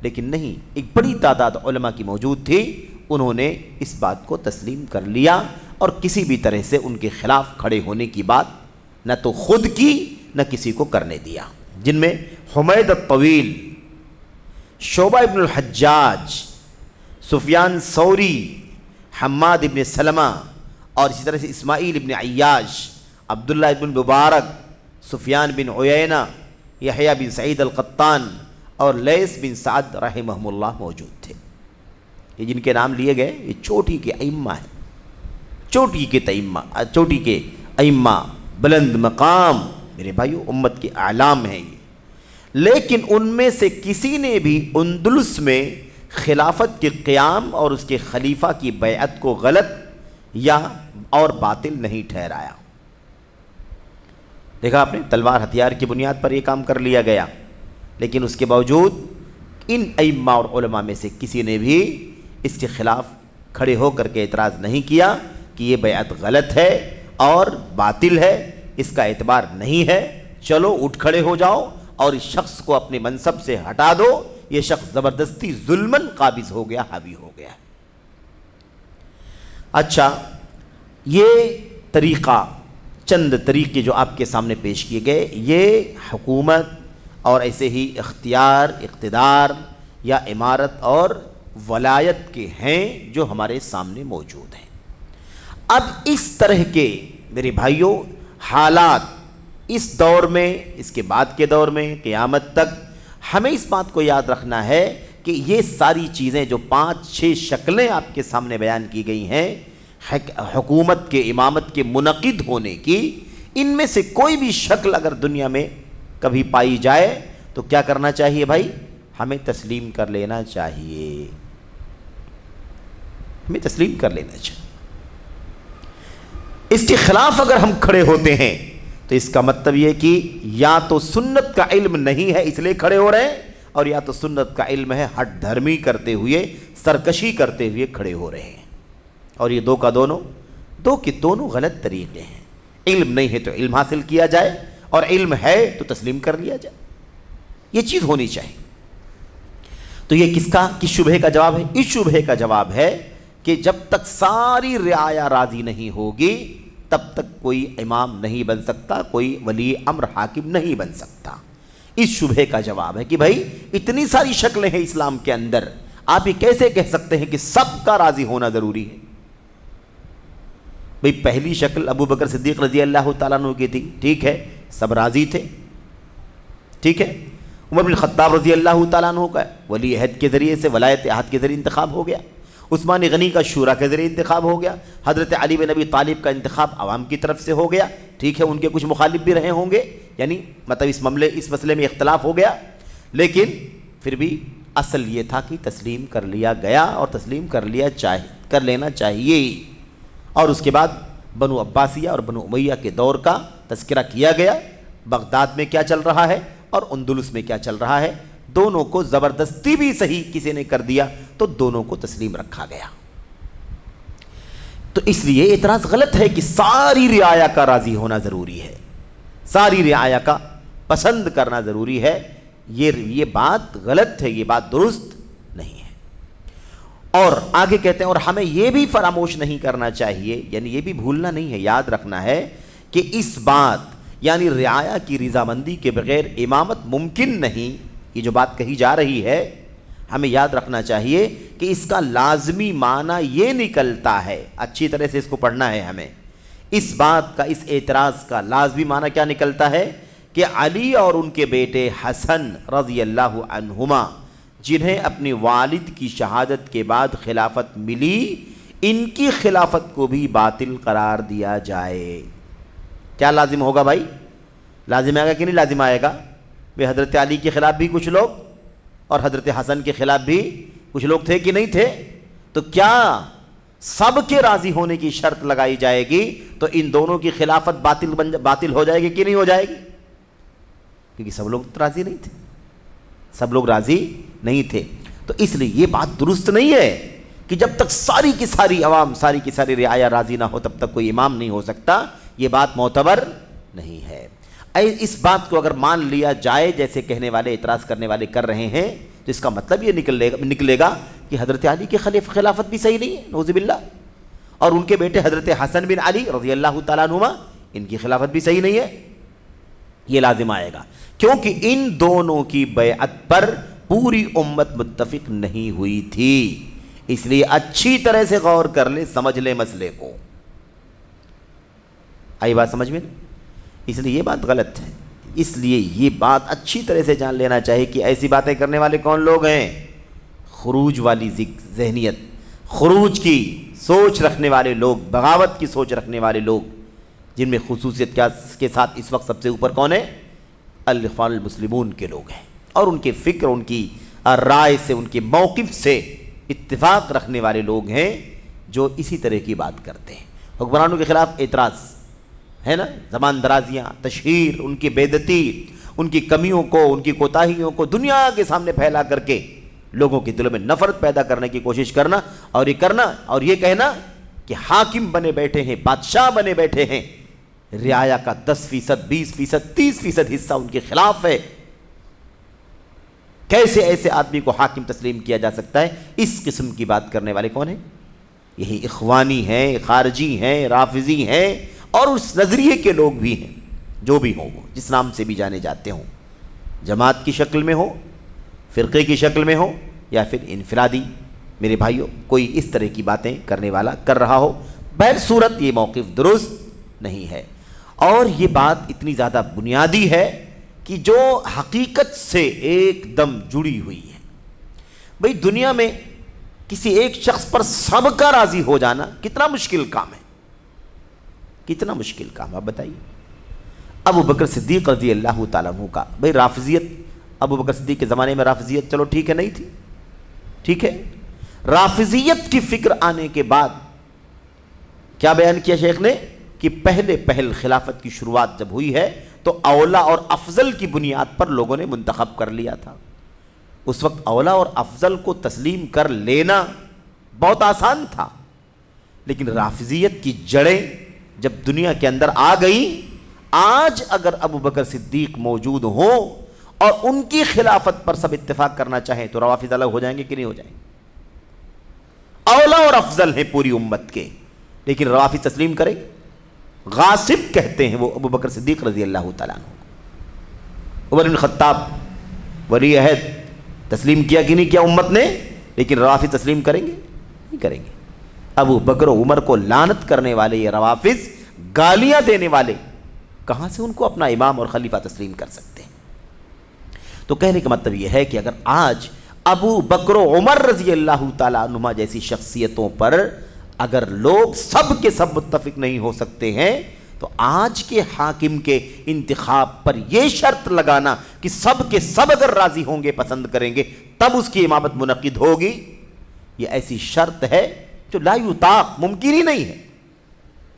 لیکن نہیں، ایک بڑی تعداد علماء کی موجود تھی، انہوں نے اس بات کو تسلیم کر لیا اور کسی بھی طرح سے ان کے خلاف کھڑے ہونے کی بات نہ تو خود کی نہ کسی کو کرنے دیا، جن میں حمید الطویل، شعبہ ابن الحجاج، سفیان ثوری، حماد ابن سلمہ، اور اسی طرح سے اسماعیل ابن عیاش، عبداللہ ابن مبارک، سفیان بن عیینہ، یحییٰ بن سعید القطان اور لیث بن سعد رحمہم اللہ موجود تھے۔ یہ جن کے نام لیے گئے یہ چوٹی کے ائمہ ہیں، چوٹی کے ائمہ، بلند مقام، میرے بھائیو، امت کے اعلام ہیں یہ۔ لیکن ان میں سے کسی نے بھی اندلس میں خلافت کے قیام اور اس کے خلیفہ کی بیعت کو غلط یا اور باطل نہیں ٹھہرایا۔ دیکھا آپ نے، تلوار ہتھیار کی بنیاد پر یہ کام کر لیا گیا، لیکن اس کے باوجود ان ائمہ اور علماء میں سے کسی نے بھی اس کے خلاف کھڑے ہو کر کے اعتراض نہیں کیا کہ یہ بیعت غلط ہے اور باطل ہے، اس کا اعتبار نہیں ہے، چلو اٹھ کھڑے ہو جاؤ اور اس شخص کو اپنے منصب سے ہٹا دو، یہ شخص زبردستی ظلماً قابض ہو گیا، حاوی ہو گیا۔ اچھا، یہ طریقہ، چند طریقے جو آپ کے سامنے پیش کیے گئے، یہ حکومت اور ایسے ہی اختیار، اقتدار یا امارت اور ولایت کے ہیں جو ہمارے سامنے موجود ہیں۔ اب اس طرح کے میرے بھائیوں حالات اس دور میں، اس کے بعد کے دور میں، قیامت تک ہمیں اس بات کو یاد رکھنا ہے کہ یہ ساری چیزیں جو 5-6 شکلیں آپ کے سامنے بیان کی گئی ہیں حکومت کے، امامت کے منعقد ہونے کی، ان میں سے کوئی بھی شکل اگر دنیا میں کبھی پائی جائے تو کیا کرنا چاہیے بھائی؟ ہمیں تسلیم کر لینا چاہیے، ہمیں تسلیم کر لینا چاہیے۔ اس کے خلاف اگر ہم کھڑے ہوتے ہیں تو اس کا مطلب یہ کہ یا تو سنت کا علم نہیں ہے اس لیے کھڑے ہو رہے ہیں، اور یا تو سنت کا علم ہے ہٹ دھرمی کرتے ہوئے، سرکشی کرتے ہوئے کھڑے ہو رہے ہیں، اور یہ دو کے دونوں غلط طریقے ہیں۔ علم نہیں ہے تو علم حاصل کیا جائے، اور علم ہے تو تسلیم کر لیا جائے، یہ چیز ہونی چاہیے۔ تو یہ کس شبہے کا جواب ہے؟ اس شبہے کا جواب ہے کہ جب تک ساری رعایا راضی نہیں ہوگی تب تک کوئی امام نہیں بن سکتا، کوئی ولی امر حاکم نہیں بن سکتا۔ اس شبہے کا جواب ہے کہ بھائی اتنی ساری شکلیں ہیں اسلام کے اندر، آپ یہ کیسے کہہ سکتے ہیں کہ سب کا راضی ہونا ضروری ہے؟ بھئی پہلی شکل ابو بکر صدیق رضی اللہ تعالیٰ عنہ کی تھی، ٹھیک ہے، سب راضی تھے، ٹھیک ہے۔ عمر بن خطاب رضی اللہ تعالیٰ عنہ کا ولی عہد کے ذریعے سے، ولایت عہد کے ذریعے انتخاب ہو گیا۔ عثمان غنی کا شورا کے ذریعے انتخاب ہو گیا، حضرت علی بن ابی طالب کا انتخاب عوام کی طرف سے ہو گیا، ٹھیک ہے ان کے کچھ مخالف بھی رہے ہوں گے، یعنی مطلب اس مسئلے میں اختلاف ہو گیا، لیکن پھر بھی اصل یہ تھا کہ تسلیم کر لیا گیا اور تسلیم کر لینا چاہیے ہی۔ اور اس کے بعد بنو عباسیہ اور بنو امیہ کے دور کا تذکرہ کیا گیا، بغداد میں کیا چل رہا ہے اور اندلس میں کیا چل رہا ہے، دونوں کو زبردستی بھی صحیح کسی نے کر دیا تو دونوں کو تسلیم رکھا گیا۔ تو اس لیے اعتراض غلط ہے کہ ساری رعایا کا راضی ہونا ضروری ہے، ساری رعایا کا پسند کرنا ضروری ہے، یہ بات غلط ہے، یہ بات درست نہیں ہے۔ اور آگے کہتے ہیں اور ہمیں یہ بھی فراموش نہیں کرنا چاہیے، یعنی یہ بھی بھولنا نہیں ہے، یاد رکھنا ہے کہ اس بات یعنی رعایا کی رضامندی کے بغیر امامت ممکن نہیں، یہ جو بات کہی جا رہی ہے ہمیں یاد رکھنا چاہیے کہ اس کا لازمی معنی یہ نکلتا ہے، اچھی طرح سے اس کو پڑھنا ہے ہمیں، اس بات کا، اس اعتراض کا لازمی معنی کیا نکلتا ہے کہ علی اور ان کے بیٹے حسن رضی اللہ عنہما جنہیں اپنی والد کی شہادت کے بعد خلافت ملی، ان کی خلافت کو بھی باطل قرار دیا جائے۔ کیا لازم ہوگا بھائی؟ لازم آئے گا کہ نہیں لازم آئے گا؟ بے حضرت علی کے خلاف بھی کچھ لوگ اور حضرت حسن کے خلاف بھی کچھ لوگ تھے کہ نہیں تھے؟ تو کیا سب کے راضی ہونے کی شرط لگائی جائے گی تو ان دونوں کی خلافت باطل ہو جائے گی کہ نہیں ہو جائے گی؟ کیونکہ سب لوگ راضی نہیں تھے، سب لوگ راضی نہیں تھے، تو اس لیے یہ بات درست نہیں ہے کہ جب تک ساری کی ساری عوام، ساری کی ساری رعایا راضی نہ ہو تب تک کوئی امام نہیں ہو سکتا، یہ بات معتبر نہیں ہے۔ اس بات کو اگر مان لیا جائے جیسے کہنے والے، اعتراض کرنے والے کر رہے ہیں، تو اس کا مطلب یہ نکلے گا کہ حضرت علی کی خلافت بھی صحیح نہیں ہے، نعوذ باللہ، اور ان کے بیٹے حضرت حسن بن علی رضی اللہ تعالیٰ عنہما ان کی خلافت بھی صحیح نہیں ہے، یہ لازم آئے گا، کیونکہ ان دونوں کی بیعت پر پوری امت متفق نہیں ہوئی تھی۔ اس لیے اچھی طرح سے غور کر لے، سمجھ لے مسئلے کو۔ آئی بات سمجھ میں؟ اس لیے یہ بات غلط ہے، اس لیے یہ بات اچھی طرح سے جان لینا چاہیے کہ ایسی باتیں کرنے والے کون لوگ ہیں؟ خروج والی ذہنیت، خروج کی سوچ رکھنے والے لوگ، بغاوت کی سوچ رکھنے والے لوگ، جن میں خصوصیت کے ساتھ اس وقت سب سے اوپر کون ہے؟ الاخوان المسلمون کے لوگ ہیں، اور ان کے فکر، ان کی رائے سے، ان کے موقف سے اتفاق رکھنے والے لوگ ہیں جو اسی طرح کی بات کرتے ہیں۔ حکمرانوں کے خلاف اعتراض ہے نا، زبان درازیاں، تشہیر، ان کی بےعزتی، ان کی کمیوں کو، ان کی کوتاہیوں کو دنیا کے سامنے پھیلا کر کے لوگوں کے دلوں میں نفرت پیدا کرنے کی کوشش کرنا، اور یہ کہنا کہ حاکم بنے بیٹھے ہیں، بادشاہ بنے بیٹھے ہیں، رعایا کا 10%، 20%، 30% حصہ ان کے خلاف ہے۔ کیسے ایسے آدمی کو حاکم تسلیم کیا جا سکتا ہے؟ اس قسم کی بات کرنے والے کون ہیں؟ یہی اخوانی ہیں، خارجی ہیں، رافضی ہیں، اور اس نظریے کے لوگ بھی ہیں، جو بھی ہوں، جس نام سے بھی جانے جاتے ہوں، جماعت کی شکل میں ہو، فرقے کی شکل میں ہو، یا پھر انفرادی، میرے بھائیوں کوئی اس طرح کی باتیں کرنے والا کر رہا ہو، بہر صورت یہ موقف درست نہیں ہے۔ اور یہ بات اتنی زیادہ بنیادی ہے کہ جو حقیقت سے ایک دم جڑی ہوئی ہے۔ بھئی دنیا میں کسی ایک شخص پر سب کا راضی ہو جانا کتنا مشکل کام ہے، کتنا مشکل کام، آپ بتائیے۔ ابو بکر صدیق رضی اللہ تعالیٰ عنہ کا، بھئی رافضیت، ابو بکر صدیق کے زمانے میں رافضیت چلو ٹھیک ہے نہیں تھی، ٹھیک ہے، رافضیت کی فکر آنے کے بعد کیا بیان کیا شیخ نے کہ پہل خلافت کی شروعات جب ہوئی ہے تو اولا اور افضل کی بنیاد پر لوگوں نے منتخب کر لیا تھا۔ اس وقت اولا اور افضل کو تسلیم کر لینا بہت آسان تھا، لیکن رافضیت کی جڑیں جب دنیا کے اندر آ گئی، آج اگر ابو بکر صدیق موجود ہوں اور ان کی خلافت پر سب اتفاق کرنا چاہیں تو روافض الگ ہو جائیں گے کہ نہیں ہو جائیں گے؟ اولا اور افضل ہیں پوری امت کے، لیکن روافض تسلیم کریں گے؟ غاصب کہتے ہیں وہ ابو بکر صدیق رضی اللہ تعالیٰ عنہ۔ عمر بن خطاب ولی عہد تسلیم کیا کہ نہیں کیا امت نے، لیکن روافض تسلیم کریں گے؟ نہیں کریں گے۔ ابو بکر و عمر کو لعنت کرنے والے یہ روافض، گالیاں دینے والے، کہاں سے ان کو اپنا امام اور خلیفہ تسلیم کر سکتے ہیں؟ تو کہنے کا مطلب یہ ہے کہ اگر آج ابو بکر و عمر رضی اللہ تعالیٰ عنہما جیسی شخصیتوں پر اگر لوگ سب کے سب متفق نہیں ہو سکتے ہیں تو آج کے حاکم کے انتخاب پر یہ شرط لگانا کہ سب کے سب اگر راضی ہوں گے، پسند کریں گے، تب اس کی امامت منعقد ہوگی، یہ ایسی شرط ہے جو لا یطاق، ممکن ہی نہیں ہے۔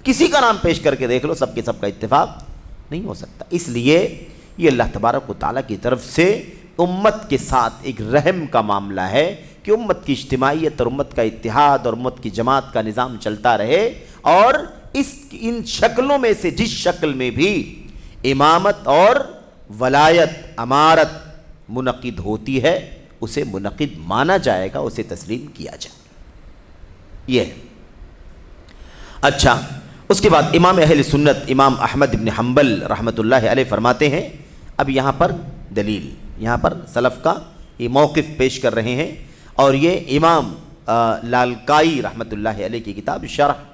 کسی کا نام پیش کر کے دیکھ لو، سب کے سب کا اتفاق نہیں ہو سکتا۔ اس لیے یہ اللہ تبارک و تعالیٰ کی طرف سے امت کے ساتھ ایک رحم کا معاملہ ہے کہ امت کی اجتماعیت اور امت کا اتحاد اور امت کی جماعت کا نظام چلتا رہے، اور ان شکلوں میں سے جس شکل میں بھی امامت اور ولایت، امارت منعقد ہوتی ہے اسے منعقد مانا جائے گا، اسے تسلیم کیا جائے۔ یہ ہے۔ اچھا، اس کے بعد امام اہل سنت امام احمد بن حنبل رحمۃ اللہ علیہ فرماتے ہیں، اب یہاں پر دلیل، یہاں پر سلف کا یہ موقف پیش کر رہے ہیں، اور یہ امام لالکائی رحمۃ اللہ علیہ کی کتاب شرح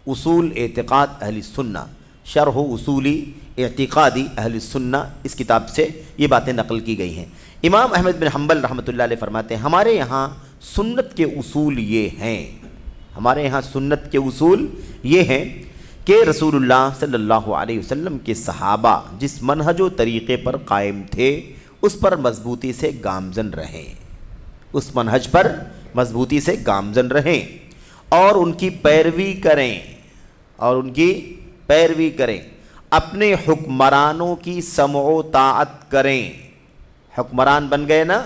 اصول اعتقاد اہل سنہ، شرح اصولی اعتقادی اہل سنہ، اس کتاب سے یہ باتیں نقل کی گئی ہیں۔ امام احمد بن حنبل رحمۃ اللہ علیہ فرماتے ہیں، ہمارے یہاں سنت کے اصول یہ ہیں، ہمارے یہاں سنت کے اصول یہ ہیں کہ رسول اللہ صلی اللہ علیہ وسلم کے صحابہ جس منہج و طریقے پر قائم تھے اس پر مضبوطی سے گامزن رہیں، اس منہج پر مضبوطی سے گامزن رہیں اور ان کی پیروی کریں، اور ان کی پیروی کریں، اپنے حکمرانوں کی سمع و طاعت کریں۔ حکمران بن گئے نا،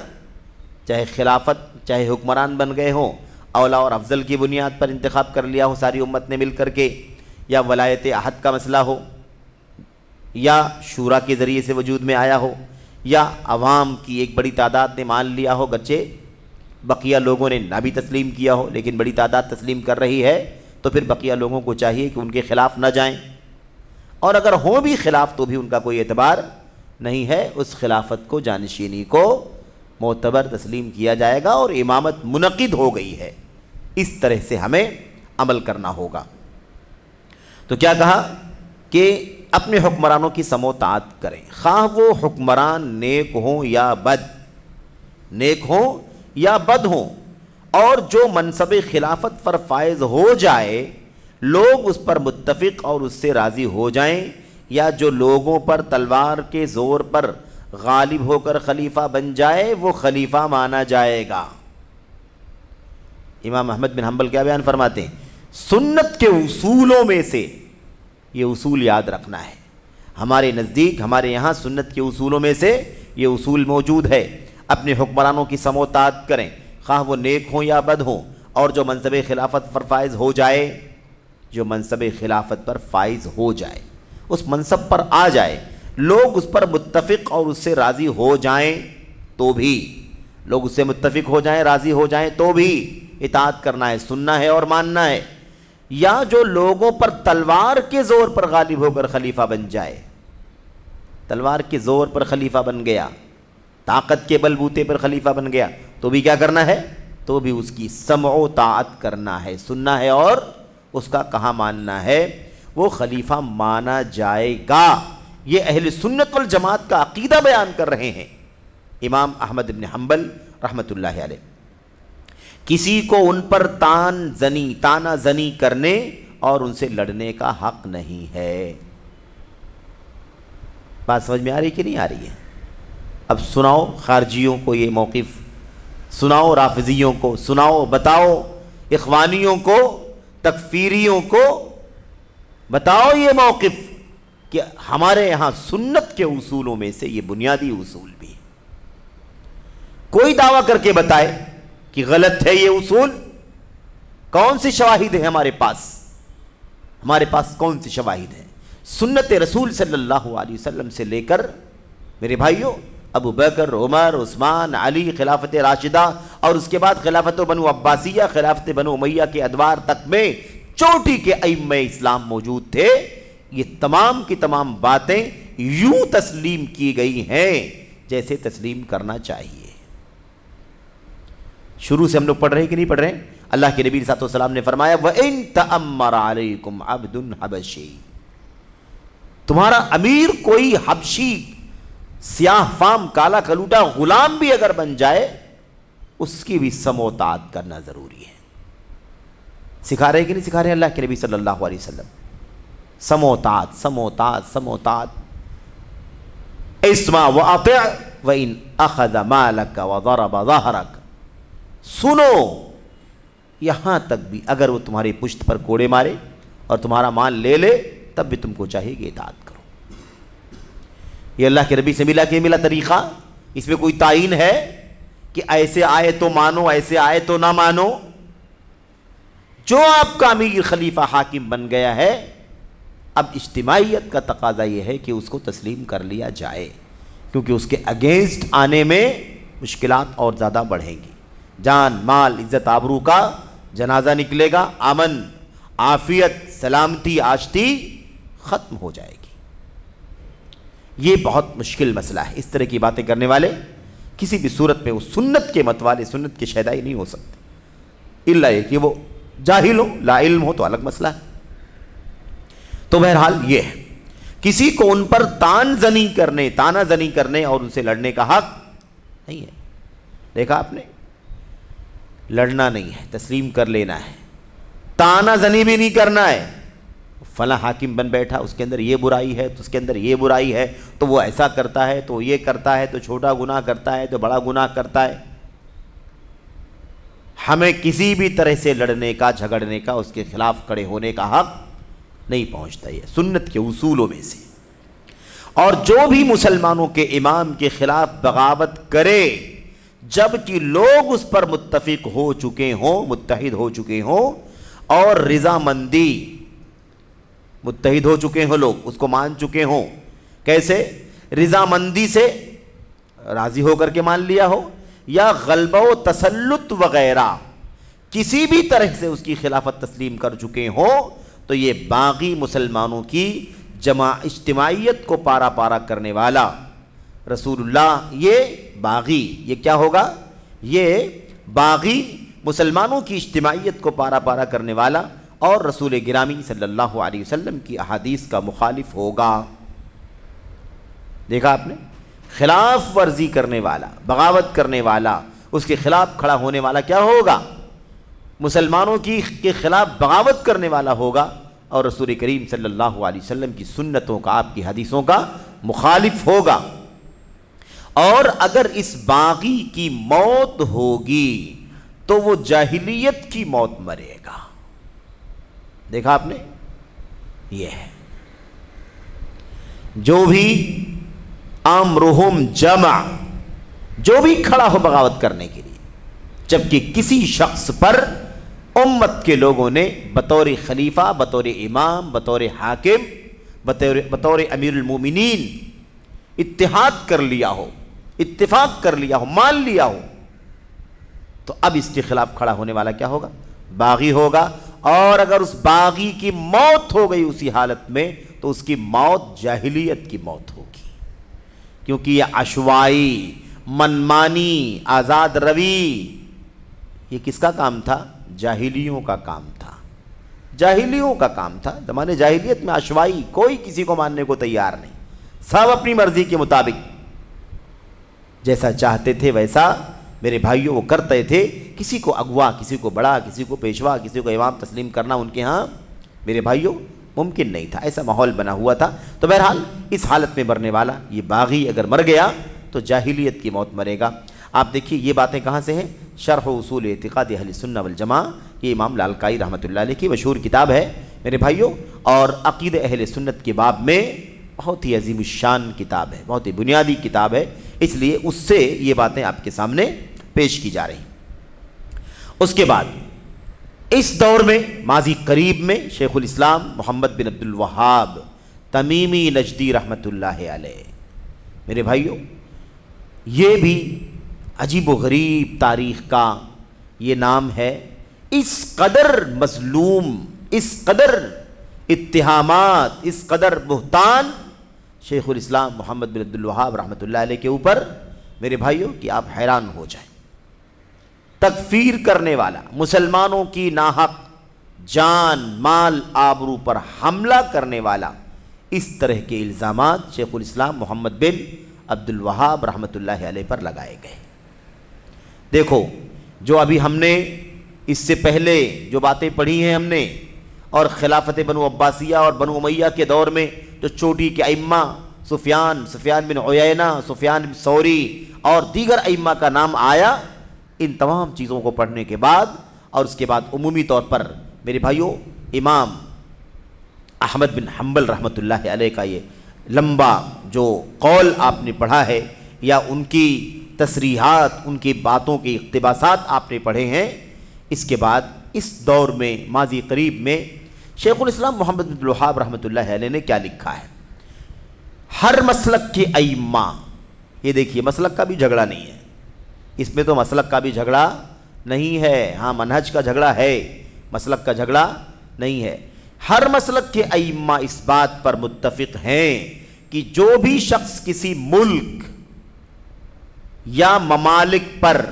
چاہے خلافت، چاہے حکمران بن گئے ہوں، اولا اور افضل کی بنیاد پر انتخاب کر لیا ہو ساری امت نے مل کر کے، یا ولایت عہد کا مسئلہ ہو، یا شورا کے ذریعے سے وجود میں آیا ہو، یا عوام کی ایک بڑی تعداد نے مان لیا ہو، گرچہ بقیہ لوگوں نے نہ بھی تسلیم کیا ہو لیکن بڑی تعداد تسلیم کر رہی ہے، تو پھر بقیہ لوگوں کو چاہیے کہ ان کے خلاف نہ جائیں، اور اگر ہوں بھی خلاف تو بھی ان کا کوئی اعتبار نہیں ہے، اس خلافت کو، جانشینی کو معتبر تسلیم کیا جائے گا اور امامت منعقد ہو گئی ہے۔ اس طرح سے ہمیں عمل کرنا ہوگا۔ تو کیا کہا کہ اپنے حکمرانوں کی سمع و طاعت کریں، خواہ وہ حکمران نیک ہوں یا بد، نیک ہوں یا بد ہوں، اور جو منصب خلافت پر فائز ہو جائے لوگ اس پر متفق اور اس سے راضی ہو جائیں، یا جو لوگوں پر تلوار کے زور پر غالب ہو کر خلیفہ بن جائے وہ خلیفہ مانا جائے گا۔ امام احمد بن حنبل کیا بیان فرماتے ہیں؟ سنت کے اصولوں میں سے یہ اصول یاد رکھنا ہے، ہمارے نزدیک، ہمارے یہاں سنت کے اصولوں میں سے یہ اصول موجود ہے، اپنے حکمرانوں کی سمع و طاعت کریں، خواہ وہ نیک ہوں یا بد ہوں، اور جو منصب خلافت پر فائز ہو جائے، جو منصب خلافت پر فائز ہو جائے، اس منصب پر آ جائے، لوگ اس پر متفق اور اس سے راضی ہو جائیں تو بھی، لوگ اس سے متفق ہو جائیں، راضی ہو جائیں تو بھی اطاعت کرنا ہے، سننا ہے اور ماننا ہے، یا جو لوگوں پر تلوار کے زور پر غالب ہو کر خلیفہ بن جائے، تلوار کے زور پر خلیفہ بن گیا، طاقت کے بل بوتے پر خلیفہ بن گیا، تو بھی کیا کرنا ہے؟ تو بھی اس کی سمع و طاعت کرنا ہے، سننا ہے اور اس کا کہاں ماننا ہے، وہ خلیفہ مانا جائے گا۔ یہ اہل سنت والجماعت کا عقیدہ بیان کر رہے ہیں امام احمد بن حنبل رحمۃ اللہ علیہ۔ کسی کو ان پر تانا زنی کرنے اور ان سے لڑنے کا حق نہیں ہے۔ بات سمجھ میں آ رہی کہ نہیں آ رہی ہے؟ اب سناؤ خارجیوں کو یہ موقف، سناؤ رافضیوں کو، سناؤ، بتاؤ اخوانیوں کو، تکفیریوں کو، بتاؤ یہ موقف کہ ہمارے یہاں سنت کے اصولوں میں سے یہ بنیادی اصول بھی ہے۔ کوئی دعویٰ کر کے بتائے کہ غلط ہے یہ اصول، کون سی شواہد ہے ہمارے پاس؟ ہمارے پاس کون سی شواہد ہیں؟ سنت رسول صلی اللہ علیہ وسلم سے لے کر میرے بھائیوں ابو بکر، عمر، عثمان، علی، خلافت راشدہ، اور اس کے بعد خلافت بنو عباسیہ، خلافت بنو امیہ کے ادوار تک میں چوٹی کے ائمہ اسلام موجود تھے۔ یہ تمام کی تمام باتیں یوں تسلیم کی گئی ہیں جیسے تسلیم کرنا چاہیے۔ شروع سے ہم لوگ پڑھ رہے ہیں کہ نہیں پڑھ رہے ہیں؟ اللہ کے نبی صلی اللہ علیہ وسلم نے فرمایا وَإِن تَأَمَّرَ عَلَيْكُمْ عَبْدٌ حَبَشِي، تمہارا امیر کوئی حبشی، سیاہ فام، کالا کلوٹا غلام بھی اگر بن جائے، اس کی بھی سمع و طاعت کرنا ضروری ہے۔ سکھا رہے کہ نہیں سکھا رہے اللہ کے نبی صلی اللہ علیہ وسلم؟ سمع و طاعت، سمع و طاعت، سمع و طاعت۔ اسمع واطع وان اخذ مالک وضرب ظہرک، سنو یہاں تک بھی اگر وہ تمہاری پشت پر کوڑے مارے اور تمہارا مال لے لے تب بھی تم کو چاہیے کہ اطاعت کرو۔ یہ اللہ کے نبی سے ملا کہ ملا طریقہ، اس میں کوئی تعین ہے کہ ایسے آئے تو مانو ایسے آئے تو نہ مانو؟ جو آپ کا امیر خلیفہ حاکم بن گیا ہے، اب اجتماعیت کا تقاضا یہ ہے کہ اس کو تسلیم کر لیا جائے، کیونکہ اس کے اگینسٹ آنے میں مشکلات اور زیادہ بڑھیں گی۔ جان مال عزت آبرو کا جنازہ نکلے گا، امن عافیت سلامتی آشتی ختم ہو جائے گی۔ یہ بہت مشکل مسئلہ ہے۔ اس طرح کی باتیں کرنے والے کسی بھی صورت میں وہ سنت کے مت والے، سنت کے شیدائی نہیں ہو سکتے، الا یہ کہ وہ جاہل ہو، لا علم ہو تو الگ مسئلہ ہے۔ تو بہرحال یہ ہے، کسی کو ان پر تان زنی کرنے، تانا زنی کرنے اور ان سے لڑنے کا حق نہیں ہے۔ دیکھا آپ نے، لڑنا نہیں ہے، تسلیم کر لینا ہے، تانا زنی بھی نہیں کرنا ہے۔ فلاں حاکم بن بیٹھا، اس کے اندر یہ برائی ہے تو اس کے اندر یہ برائی ہے، تو وہ ایسا کرتا ہے تو یہ کرتا ہے، تو چھوٹا گناہ کرتا ہے تو بڑا گناہ کرتا ہے۔ ہمیں کسی بھی طرح سے لڑنے کا، جھگڑنے کا، اس کے خلاف کھڑے ہونے کا حق نہیں پہنچتا۔ یہ سنت کے اصولوں میں سے۔ اور جو بھی مسلمانوں کے امام کے خلاف بغاوت کرے جبکہ لوگ اس پر متفق ہو چکے ہوں، متحد ہو چکے ہوں اور رضامندی، متحد ہو چکے ہوں، لوگ اس کو مان چکے ہوں، کیسے؟ رضامندی سے راضی ہو کر کے مان لیا ہو، یا غلبہ و تسلط وغیرہ کسی بھی طرح سے اس کی خلافت تسلیم کر چکے ہوں، تو یہ باغی مسلمانوں کی اجتماعیت کو پارا پارا کرنے والا رسول اللہ، یہ باغی، یہ کیا ہوگا؟ یہ باغی مسلمانوں کی اجتماعیت کو پارا پارا کرنے والا اور رسول گرامی صلی اللہ علیہ وسلم کی احادیث کا مخالف ہوگا۔ دیکھا آپ نے، خلاف ورزی کرنے والا، بغاوت کرنے والا، اس کے خلاف کھڑا ہونے والا کیا ہوگا؟ مسلمانوں کے خلاف بغاوت کرنے والا ہوگا اور رسول کریم صلی اللہ علیہ وسلم کی سنتوں کا، آپ کی حدیثوں کا مخالف ہوگا۔ اور اگر اس باغی کی موت ہوگی تو وہ جاہلیت کی موت مرے گا۔ دیکھا آپ نے، یہ ہے جو بھی امرہم جمع، جو بھی کھڑا ہو بغاوت کرنے کے لیے، جبکہ کسی شخص پر امت کے لوگوں نے بطور خلیفہ، بطور امام، بطور حاکم، بطور امیر المومنین اتحاد کر لیا ہو، اتفاق کر لیا ہو، مان لیا ہو، تو اب اس کے خلاف کھڑا ہونے والا کیا ہوگا؟ باغی ہوگا۔ اور اگر اس باغی کی موت ہو گئی اسی حالت میں تو اس کی موت جاہلیت کی موت ہوگی، کیونکہ یہ عشوائی، منمانی، آزاد روی، یہ کس کا کام تھا؟ جاہلیوں کا کام تھا، جاہلیوں کا کام تھا۔ زمانے جاہلیت میں عشوائی، کوئی کسی کو ماننے کو تیار نہیں، سب اپنی مرضی کے مطابق جیسا چاہتے تھے ویسا میرے بھائیوں وہ کرتے تھے۔ کسی کو اغوا، کسی کو بڑا، کسی کو پیشوا، کسی کو امام تسلیم کرنا ان کے ہاں میرے بھائیوں ممکن نہیں تھا، ایسا ماحول بنا ہوا تھا۔ تو بہرحال اس حالت میں مرنے والا یہ باغی اگر مر گیا تو جاہلیت کی موت مرے گا۔ آپ دیکھیے یہ باتیں کہاں سے ہیں؟ شرح اصول اعتقاد اہل سنہ والجماعہ، یہ امام لالکائی رحمۃ اللہ علیہ کی مشہور کتاب ہے میرے بھائیوں، اور عقیدہ اہل سنت کے باب میں بہت ہی عظیم الشان کتاب ہے، بہت ہی بنیادی کتاب ہے، اس لیے اس سے یہ باتیں آپ کے سامنے پیش کی جا رہی ہیں۔ اس کے بعد اس دور میں ماضی قریب میں شیخ الاسلام محمد بن عبد الوہاب تمیمی نجدی رحمۃ اللہ علیہ، میرے بھائیوں یہ بھی عجیب و غریب تاریخ کا یہ نام ہے۔ اس قدر مظلوم، اس قدر اتہامات، اس قدر بہتان شیخ الاسلام محمد بن عبد الوہاب رحمۃ اللہ علیہ کے اوپر میرے بھائیوں کہ آپ حیران ہو جائیں۔ تکفیر کرنے والا، مسلمانوں کی ناحق جان مال آبرو پر حملہ کرنے والا، اس طرح کے الزامات شیخ الاسلام محمد بن عبد الوہاب رحمۃ اللہ علیہ پر لگائے گئے۔ دیکھو جو ابھی ہم نے اس سے پہلے جو باتیں پڑھی ہیں ہم نے، اور خلافت بنو عباسیہ اور بنو امیہ کے دور میں جو چوٹی کے ائمہ سفیان بن عیینہ، سفیان بن ثوری اور دیگر ائمہ کا نام آیا، ان تمام چیزوں کو پڑھنے کے بعد اور اس کے بعد عمومی طور پر میرے بھائیوں امام احمد بن حنبل رحمۃ اللہ علیہ کا یہ لمبا جو قول آپ نے پڑھا ہے یا ان کی تصریحات، ان کی باتوں کے اقتباسات آپ نے پڑھے ہیں، اس کے بعد اس دور میں ماضی قریب میں شیخ الاسلام محمد بن عبد الوہاب رحمۃ اللہ علیہ نے کیا لکھا ہے؟ ہر مسلک کے ائمہ، یہ دیکھیے مسلک کا بھی جھگڑا نہیں ہے، اس میں تو مسلک کا بھی جھگڑا نہیں ہے، ہاں منہج کا جھگڑا ہے، مسلک کا جھگڑا نہیں ہے۔ ہر مسلک کے ائمہ اس بات پر متفق ہیں کہ جو بھی شخص کسی ملک یا ممالک پر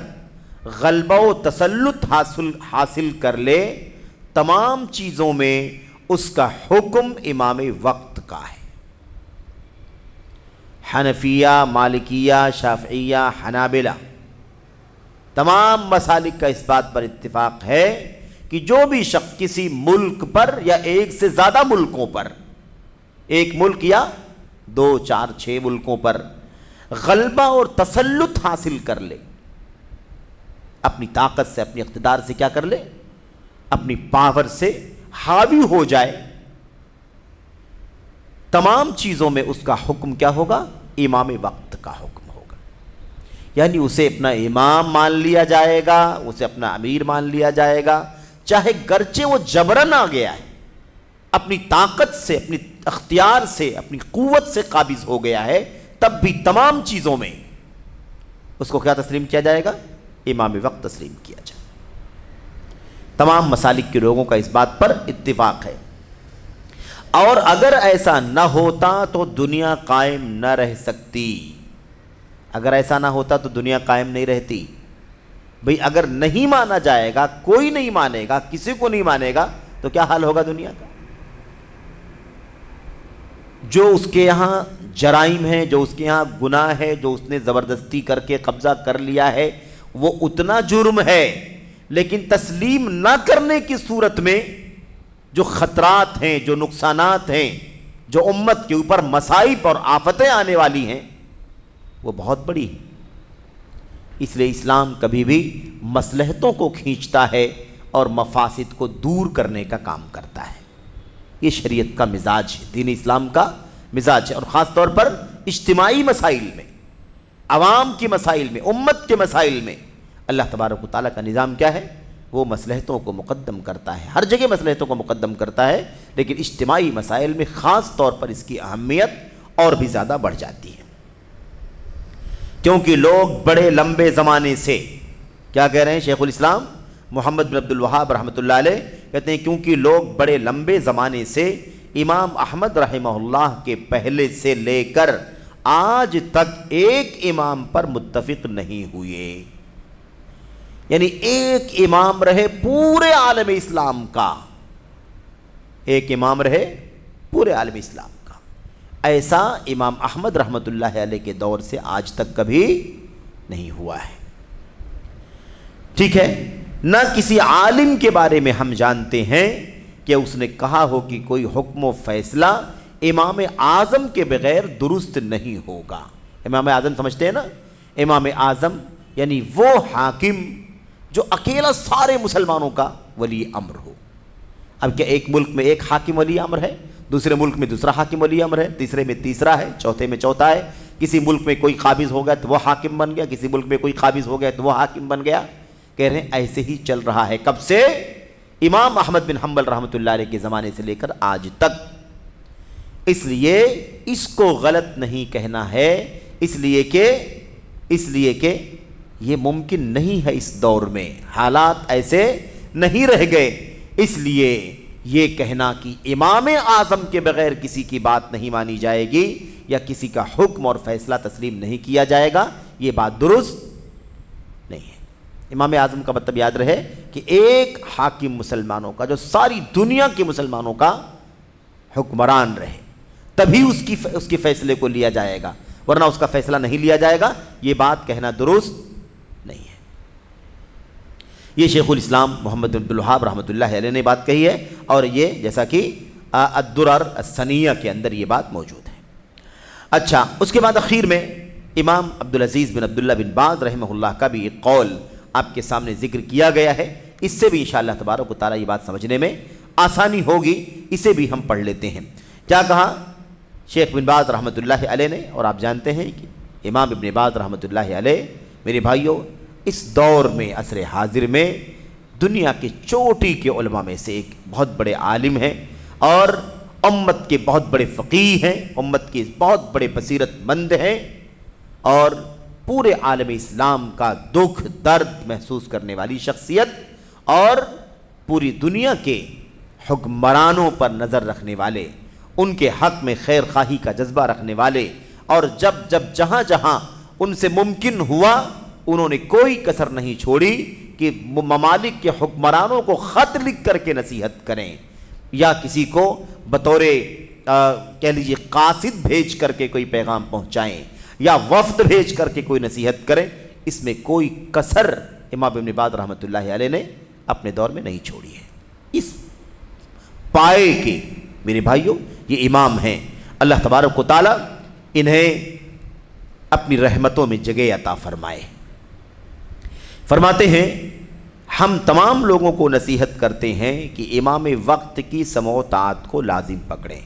غلبہ و تسلط حاصل کر لے، تمام چیزوں میں اس کا حکم امام وقت کا ہے۔ حنفیہ، مالکیہ، شافعیہ، حنابلہ، تمام مسالک کا اس بات پر اتفاق ہے کہ جو بھی شخص کسی ملک پر یا ایک سے زیادہ ملکوں پر، ایک ملک یا 2، 4، 6 ملکوں پر غلبہ اور تسلط حاصل کر لے، اپنی طاقت سے، اپنی اقتدار سے کیا کر لے، اپنی پاور سے حاوی ہو جائے، تمام چیزوں میں اس کا حکم کیا ہوگا؟ امام وقت کا حکم ہوگا۔ یعنی اسے اپنا امام مان لیا جائے گا، اسے اپنا امیر مان لیا جائے گا، چاہے گرچہ وہ جبرن آ گیا ہے، اپنی طاقت سے، اپنی اختیار سے، اپنی قوت سے قابض ہو گیا ہے، تب بھی تمام چیزوں میں اس کو کیا تسلیم کیا جائے گا؟ امام وقت تسلیم کیا جائے۔ تمام مسالک کے لوگوں کا اس بات پر اتفاق ہے، اور اگر ایسا نہ ہوتا تو دنیا قائم نہ رہ سکتی۔ اگر ایسا نہ ہوتا تو دنیا قائم نہیں رہتی۔ بھئی اگر نہیں مانا جائے گا، کوئی نہیں مانے گا، کسی کو نہیں مانے گا، تو کیا حال ہوگا دنیا کا؟ جو اس کے یہاں جرائم ہیں، جو اس کے یہاں گناہ ہے، جو اس نے زبردستی کر کے قبضہ کر لیا ہے، وہ اتنا جرم ہے، لیکن تسلیم نہ کرنے کی صورت میں جو خطرات ہیں، جو نقصانات ہیں، جو امت کے اوپر مصائب اور آفتیں آنے والی ہیں، وہ بہت بڑی ہیں۔ اس لیے اسلام کبھی بھی مصلحتوں کو کھینچتا ہے اور مفاسد کو دور کرنے کا کام کرتا ہے۔ یہ شریعت کا مزاج ہے، دین اسلام کا مزاج ہے، اور خاص طور پر اجتماعی مسائل میں، عوام کی مسائل میں، امت کے مسائل میں اللہ تبارک و تعالیٰ کا نظام کیا ہے؟ وہ مصلحتوں کو مقدم کرتا ہے، ہر جگہ مصلحتوں کو مقدم کرتا ہے، لیکن اجتماعی مسائل میں خاص طور پر اس کی اہمیت اور بھی زیادہ بڑھ جاتی ہے، کیونکہ لوگ بڑے لمبے زمانے سے، کیا کہہ رہے ہیں شیخ الاسلام محمد بن عبد الوہاب رحمۃ اللہ علیہ کہتے ہیں، کیونکہ لوگ بڑے لمبے زمانے سے امام احمد رحمہ اللہ کے پہلے سے لے کر آج تک ایک امام پر متفق نہیں ہوئے۔ یعنی ایک امام رہے پورے عالم اسلام کا، ایک امام رہے پورے عالم اسلام کا، ایسا امام احمد رحمۃ اللہ علیہ کے دور سے آج تک کبھی نہیں ہوا ہے۔ ٹھیک ہے، نہ کسی عالم کے بارے میں ہم جانتے ہیں کہ اس نے کہا ہو کہ کوئی حکم و فیصلہ امام اعظم کے بغیر درست نہیں ہوگا۔ امام اعظم سمجھتے ہیں نا، امام اعظم یعنی وہ حاکم جو اکیلا سارے مسلمانوں کا ولی امر ہو۔ اب کیا ایک ملک میں ایک حاکم ولی امر ہے، دوسرے ملک میں دوسرا حاکم ولی امر ہے، تیسرے میں تیسرا ہے، چوتھے میں چوتھا ہے، کسی ملک میں کوئی قابض ہو گیا تو وہ حاکم بن گیا، کسی ملک میں کوئی قابض ہو گیا تو وہ حاکم بن گیا۔ کہہ رہے ہیں ایسے ہی چل رہا ہے، کب سے؟ امام احمد بن حنبل رحمۃ اللہ علیہ کے زمانے سے لے کر آج تک۔ اس لیے اس کو غلط نہیں کہنا ہے، اس لیے کہ یہ ممکن نہیں ہے، اس دور میں حالات ایسے نہیں رہ گئے، اس لیے یہ کہنا کہ امام اعظم کے بغیر کسی کی بات نہیں مانی جائے گی یا کسی کا حکم اور فیصلہ تسلیم نہیں کیا جائے گا، یہ بات درست نہیں ہے۔ امام اعظم کا مطلب یاد رہے کہ ایک حاکم مسلمانوں کا جو ساری دنیا کے مسلمانوں کا حکمران رہے، تبھی اس کی فیصلے کو لیا جائے گا، ورنہ اس کا فیصلہ نہیں لیا جائے گا، یہ بات کہنا درست نہیں ہے۔ یہ شیخ الاسلام محمد بن عبد الوہاب رحمۃ اللہ علیہ نے بات کہی ہے، اور یہ جیسا کہ الدرر السنیہ کے اندر یہ بات موجود ہے۔ اچھا، اس کے بعد اخیر میں امام عبدالعزیز بن عبداللہ بن باز رحمہ اللہ کا بھی ایک قول آپ کے سامنے ذکر کیا گیا ہے، اس سے بھی انشاءاللہ تبارک و تعالیٰ یہ بات سمجھنے میں آسانی ہوگی، اسے بھی ہم پڑھ لیتے ہیں۔ کیا کہا شیخ بن باز رحمۃ اللہ علیہ نے؟ اور آپ جانتے ہیں کہ امام ابن باز رحمۃ اللہ علیہ میرے بھائیوں اس دور میں عصر حاضر میں دنیا کے چوٹی کے علماء میں سے ایک بہت بڑے عالم ہیں، اور امت کے بہت بڑے فقیہ ہیں، امت کے بہت بڑے بصیرت مند ہیں، اور پورے عالم اسلام کا دکھ درد محسوس کرنے والی شخصیت، اور پوری دنیا کے حکمرانوں پر نظر رکھنے والے، ان کے حق میں خیر خواہی کا جذبہ رکھنے والے، اور جب جہاں جہاں ان سے ممکن ہوا انہوں نے کوئی کسر نہیں چھوڑی کہ ممالک کے حکمرانوں کو خط لکھ کر کے نصیحت کریں، یا کسی کو بطور کہہ لیجیے قاصد بھیج کر کے کوئی پیغام پہنچائیں، یا وفد بھیج کر کے کوئی نصیحت کریں۔ اس میں کوئی کسر امام ابن باز رحمۃ اللہ علیہ نے اپنے دور میں نہیں چھوڑی ہے۔ اس پائے کے میرے بھائیوں یہ امام ہیں، اللہ تبارک و تعالیٰ انہیں اپنی رحمتوں میں جگہ عطا فرمائے۔ فرماتے ہیں ہم تمام لوگوں کو نصیحت کرتے ہیں کہ امام وقت کی سمع و طاعت کو لازم پکڑیں۔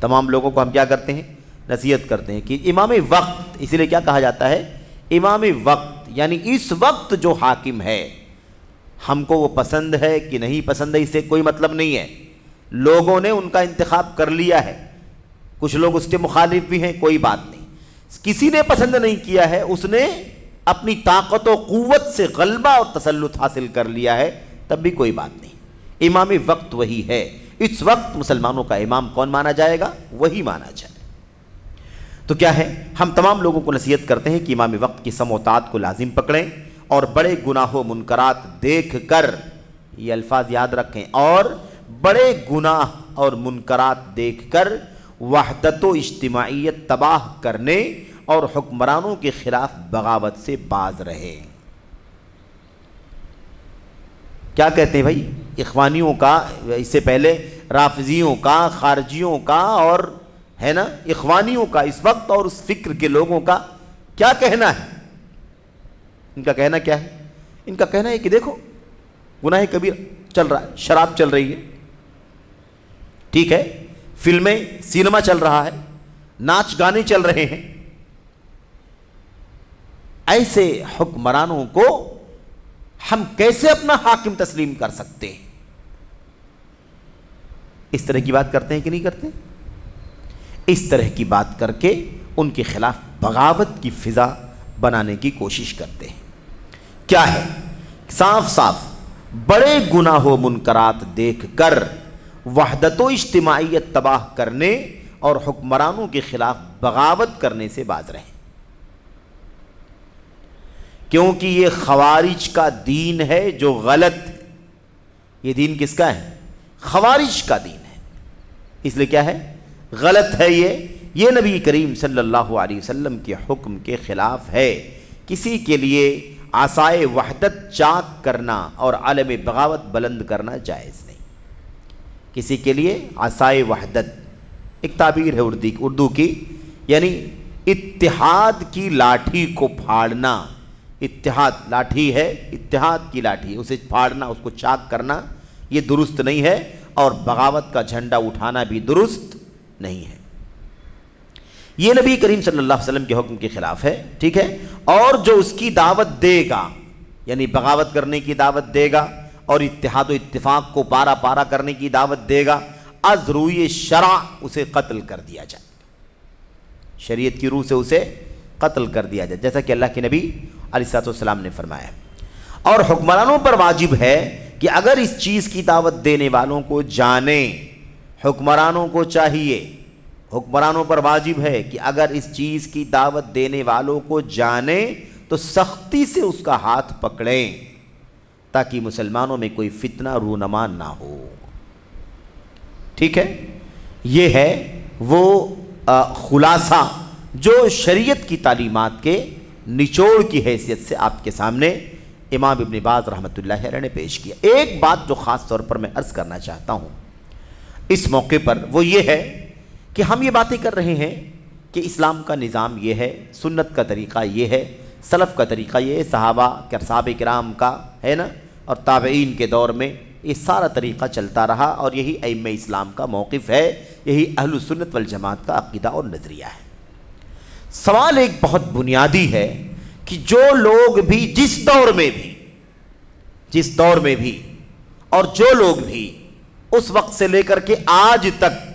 تمام لوگوں کو ہم کیا کرتے ہیں؟ نصیحت کرتے ہیں کہ امام وقت، اسی لیے کیا کہا جاتا ہے؟ امام وقت، یعنی اس وقت جو حاکم ہے، ہم کو وہ پسند ہے کہ نہیں پسند ہے اس سے کوئی مطلب نہیں ہے، لوگوں نے ان کا انتخاب کر لیا ہے، کچھ لوگ اس کے مخالف بھی ہیں، کوئی بات نہیں، کسی نے پسند نہیں کیا ہے، اس نے اپنی طاقت و قوت سے غلبہ اور تسلط حاصل کر لیا ہے، تب بھی کوئی بات نہیں۔ امام وقت وہی ہے، اس وقت مسلمانوں کا امام کون مانا جائے گا؟ وہی مانا جائے۔ تو کیا ہے؟ ہم تمام لوگوں کو نصیحت کرتے ہیں کہ امام وقت کی سمع و طاعت کو لازم پکڑیں، اور بڑے گناہ و منکرات دیکھ کر، یہ الفاظ یاد رکھیں، اور بڑے گناہ اور منکرات دیکھ کر وحدت و اجتماعیت تباہ کرنے اور حکمرانوں کے خلاف بغاوت سے باز رہے۔ کیا کہتے ہیں بھائی؟ اخوانیوں کا، اس سے پہلے رافضیوں کا، خارجیوں کا، اور ہے نا اخوانیوں کا اس وقت، اور اس فکر کے لوگوں کا کیا کہنا ہے؟ ان کا کہنا کیا ہے؟ ان کا کہنا ہے کہ دیکھو گناہ کبیر چل رہا ہے، شراب چل رہی ہے، ٹھیک ہے، فلمیں، سینما چل رہا ہے، ناچ گانے چل رہے ہیں، ایسے حکمرانوں کو ہم کیسے اپنا حاکم تسلیم کر سکتے ہیں؟ اس طرح کی بات کرتے ہیں کہ نہیں کرتے؟ اس طرح کی بات کر کے ان کے خلاف بغاوت کی فضا بنانے کی کوشش کرتے ہیں۔ کیا ہے؟ صاف صاف بڑے گناہ و منکرات دیکھ کر وحدت و اجتماعیت تباہ کرنے اور حکمرانوں کے خلاف بغاوت کرنے سے باز رہیں، کیونکہ یہ خوارج کا دین ہے جو غلط ہے۔ یہ دین کس کا ہے؟ خوارج کا دین ہے، اس لیے کیا ہے؟ غلط ہے۔ یہ نبی کریم صلی اللہ علیہ وسلم کے حکم کے خلاف ہے۔ کسی کے لیے عصائے وحدت چاک کرنا اور علم بغاوت بلند کرنا جائز نہیں۔ کسی کے لیے عصائے وحدت ایک تعبیر ہے اردو کی، یعنی اتحاد کی لاٹھی کو پھاڑنا۔ اتحاد لاٹھی ہے، اتحاد کی لاٹھی، اسے پھاڑنا، اس کو چاک کرنا، یہ درست نہیں ہے، اور بغاوت کا جھنڈا اٹھانا بھی درست نہیں ہے۔ یہ نبی کریم صلی اللہ علیہ وسلم کے حکم کے خلاف ہے، ٹھیک ہے۔ اور جو اس کی دعوت دے گا، یعنی بغاوت کرنے کی دعوت دے گا اور اتحاد و اتفاق کو پارا پارا کرنے کی دعوت دے گا، از روئے شرع اسے قتل کر دیا جائے، شریعت کی روح سے اسے قتل کر دیا جائے، جیسا کہ اللہ کے نبی علیہ السلام نے فرمایا۔ اور حکمرانوں پر واجب ہے کہ اگر اس چیز کی دعوت دینے والوں کو جانیں، حکمرانوں کو چاہیے، حکمرانوں پر واجب ہے کہ اگر اس چیز کی دعوت دینے والوں کو جانیں تو سختی سے اس کا ہاتھ پکڑیں، تاکہ مسلمانوں میں کوئی فتنہ رونما نہ ہو، ٹھیک ہے۔ یہ ہے وہ خلاصہ جو شریعت کی تعلیمات کے نچوڑ کی حیثیت سے آپ کے سامنے امام ابن باز رحمۃ اللہ علیہ نے پیش کیا۔ ایک بات جو خاص طور پر میں عرض کرنا چاہتا ہوں اس موقع پر وہ یہ ہے کہ ہم یہ باتیں کر رہے ہیں کہ اسلام کا نظام یہ ہے، سنت کا طریقہ یہ ہے، سلف کا طریقہ یہ ہے، صحابہ کرام کا ہے نا، اور تابعین کے دور میں یہ سارا طریقہ چلتا رہا، اور یہی ائمہ اسلام کا موقف ہے، یہی اہل سنت والجماعت کا عقیدہ اور نظریہ ہے۔ سوال ایک بہت بنیادی ہے کہ جو لوگ بھی جس دور میں بھی اور جو لوگ بھی اس وقت سے لے کر کے آج تک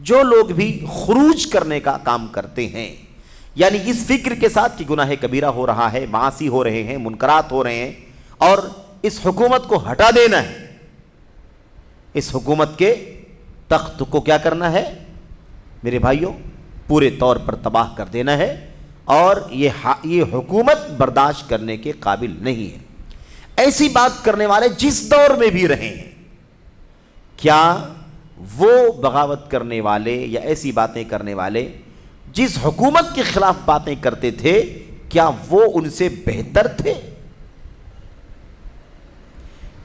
جو لوگ بھی خروج کرنے کا کام کرتے ہیں، یعنی اس فکر کے ساتھ کہ گناہ کبیرہ ہو رہا ہے، معاصی ہو رہے ہیں، منکرات ہو رہے ہیں، اور اس حکومت کو ہٹا دینا ہے، اس حکومت کے تخت کو کیا کرنا ہے میرے بھائیوں، پورے طور پر تباہ کر دینا ہے، اور یہ حکومت برداشت کرنے کے قابل نہیں ہے۔ ایسی بات کرنے والے جس دور میں بھی رہے ہیں، کیا وہ بغاوت کرنے والے یا ایسی باتیں کرنے والے جس حکومت کے خلاف باتیں کرتے تھے، کیا وہ ان سے بہتر تھے؟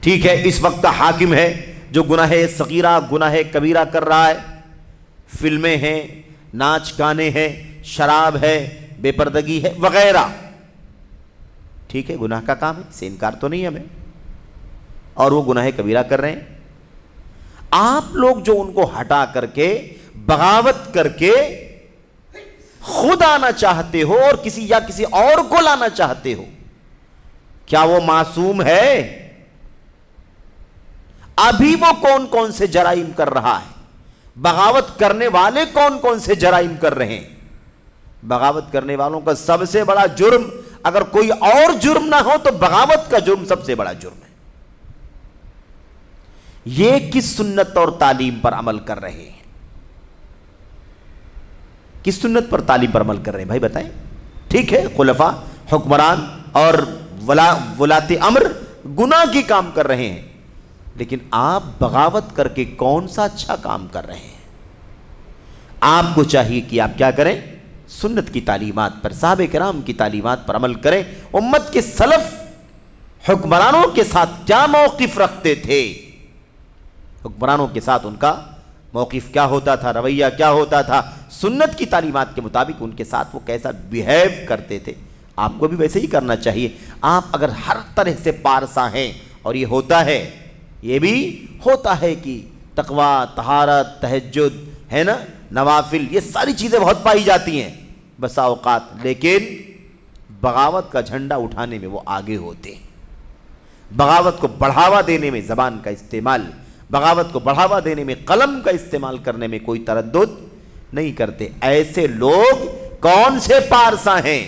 ٹھیک ہے، اس وقت حاکم ہے جو گناہ صغیرہ گناہ کبیرہ کر رہا ہے، فلمیں ہیں، ناچ گانے ہیں، شراب ہے، بے پردگی ہے وغیرہ، ٹھیک ہے، گناہ کا کام ہے، اس سے انکار تو نہیں ہمیں، اور وہ گناہ کبیرہ کر رہے ہیں۔ آپ لوگ جو ان کو ہٹا کر کے بغاوت کر کے خود آنا چاہتے ہو اور کسی اور کو لانا چاہتے ہو، کیا وہ معصوم ہے؟ ابھی وہ کون کون سے جرائم کر رہا ہے؟ بغاوت کرنے والے کون کون سے جرائم کر رہے ہیں؟ بغاوت کرنے والوں کا سب سے بڑا جرم، اگر کوئی اور جرم نہ ہو تو بغاوت کا جرم سب سے بڑا جرم ہے۔ یہ کس سنت اور تعلیم پر عمل کر رہے ہیں؟ کس سنت پر تعلیم پر عمل کر رہے ہیں بھائی بتائیں؟ ٹھیک ہے، خلفاء، حکمران اور ولاۃ امر گناہ کی کام کر رہے ہیں، لیکن آپ بغاوت کر کے کون سا اچھا کام کر رہے ہیں؟ آپ کو چاہیے کہ آپ کیا کریں؟ سنت کی تعلیمات پر، صحابہ کرام کی تعلیمات پر عمل کریں۔ امت کے سلف حکمرانوں کے ساتھ کیا موقف رکھتے تھے، حکمرانوں کے ساتھ ان کا موقف کیا ہوتا تھا، رویہ کیا ہوتا تھا، سنت کی تعلیمات کے مطابق ان کے ساتھ وہ کیسا بیہیو کرتے تھے، آپ کو بھی ویسے ہی کرنا چاہیے۔ آپ اگر ہر طرح سے پارسا ہیں، اور یہ ہوتا ہے، یہ بھی ہوتا ہے کہ تقوی، طہارت، تہجد ہے نا، نوافل، یہ ساری چیزیں بہت پائی جاتی ہیں بسا اوقات، لیکن بغاوت کا جھنڈا اٹھانے میں وہ آگے ہوتے ہیں، بغاوت کو بڑھاوا دینے میں زبان کا استعمال، بغاوت کو بڑھاوا دینے میں قلم کا استعمال کرنے میں کوئی تردد نہیں کرتے۔ ایسے لوگ کون سے پارسا ہیں؟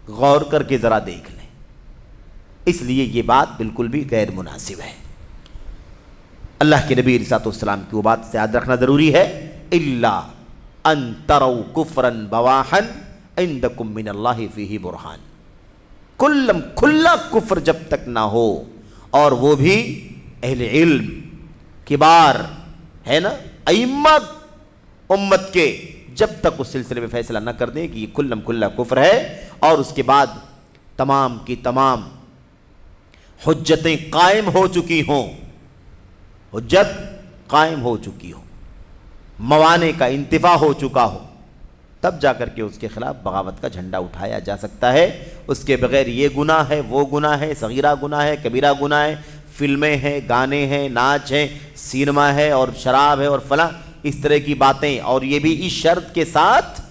غور کر کے ذرا دیکھ لیں۔ اس لیے یہ بات بالکل بھی غیر مناسب ہے۔ اللہ کے نبی علیہ السلام کی وہ بات سے یاد رکھنا ضروری ہے، الا ان تروا کفرا بواحا عندکم من اللہ فیہ برہان، کھلا کفر جب تک نہ ہو، اور وہ بھی اہل علم کبار ہے نا، ائمہ امت کے، جب تک اس سلسلے میں فیصلہ نہ کر دیں کہ یہ کھلا کفر ہے، اور اس کے بعد تمام کی تمام حجتیں قائم ہو چکی ہوں، حجت قائم ہو چکی ہو، موانع کا انتفاع ہو چکا ہو، تب جا کر کے اس کے خلاف بغاوت کا جھنڈا اٹھایا جا سکتا ہے۔ اس کے بغیر یہ گناہ ہے، وہ گناہ ہے، صغیرہ گناہ ہے، کبیرہ گناہ ہے، فلمیں ہیں، گانے ہیں، ناچ ہیں، سینما ہے اور شراب ہے اور فلاں، اس طرح کی باتیں، اور یہ بھی اس شرط کے ساتھ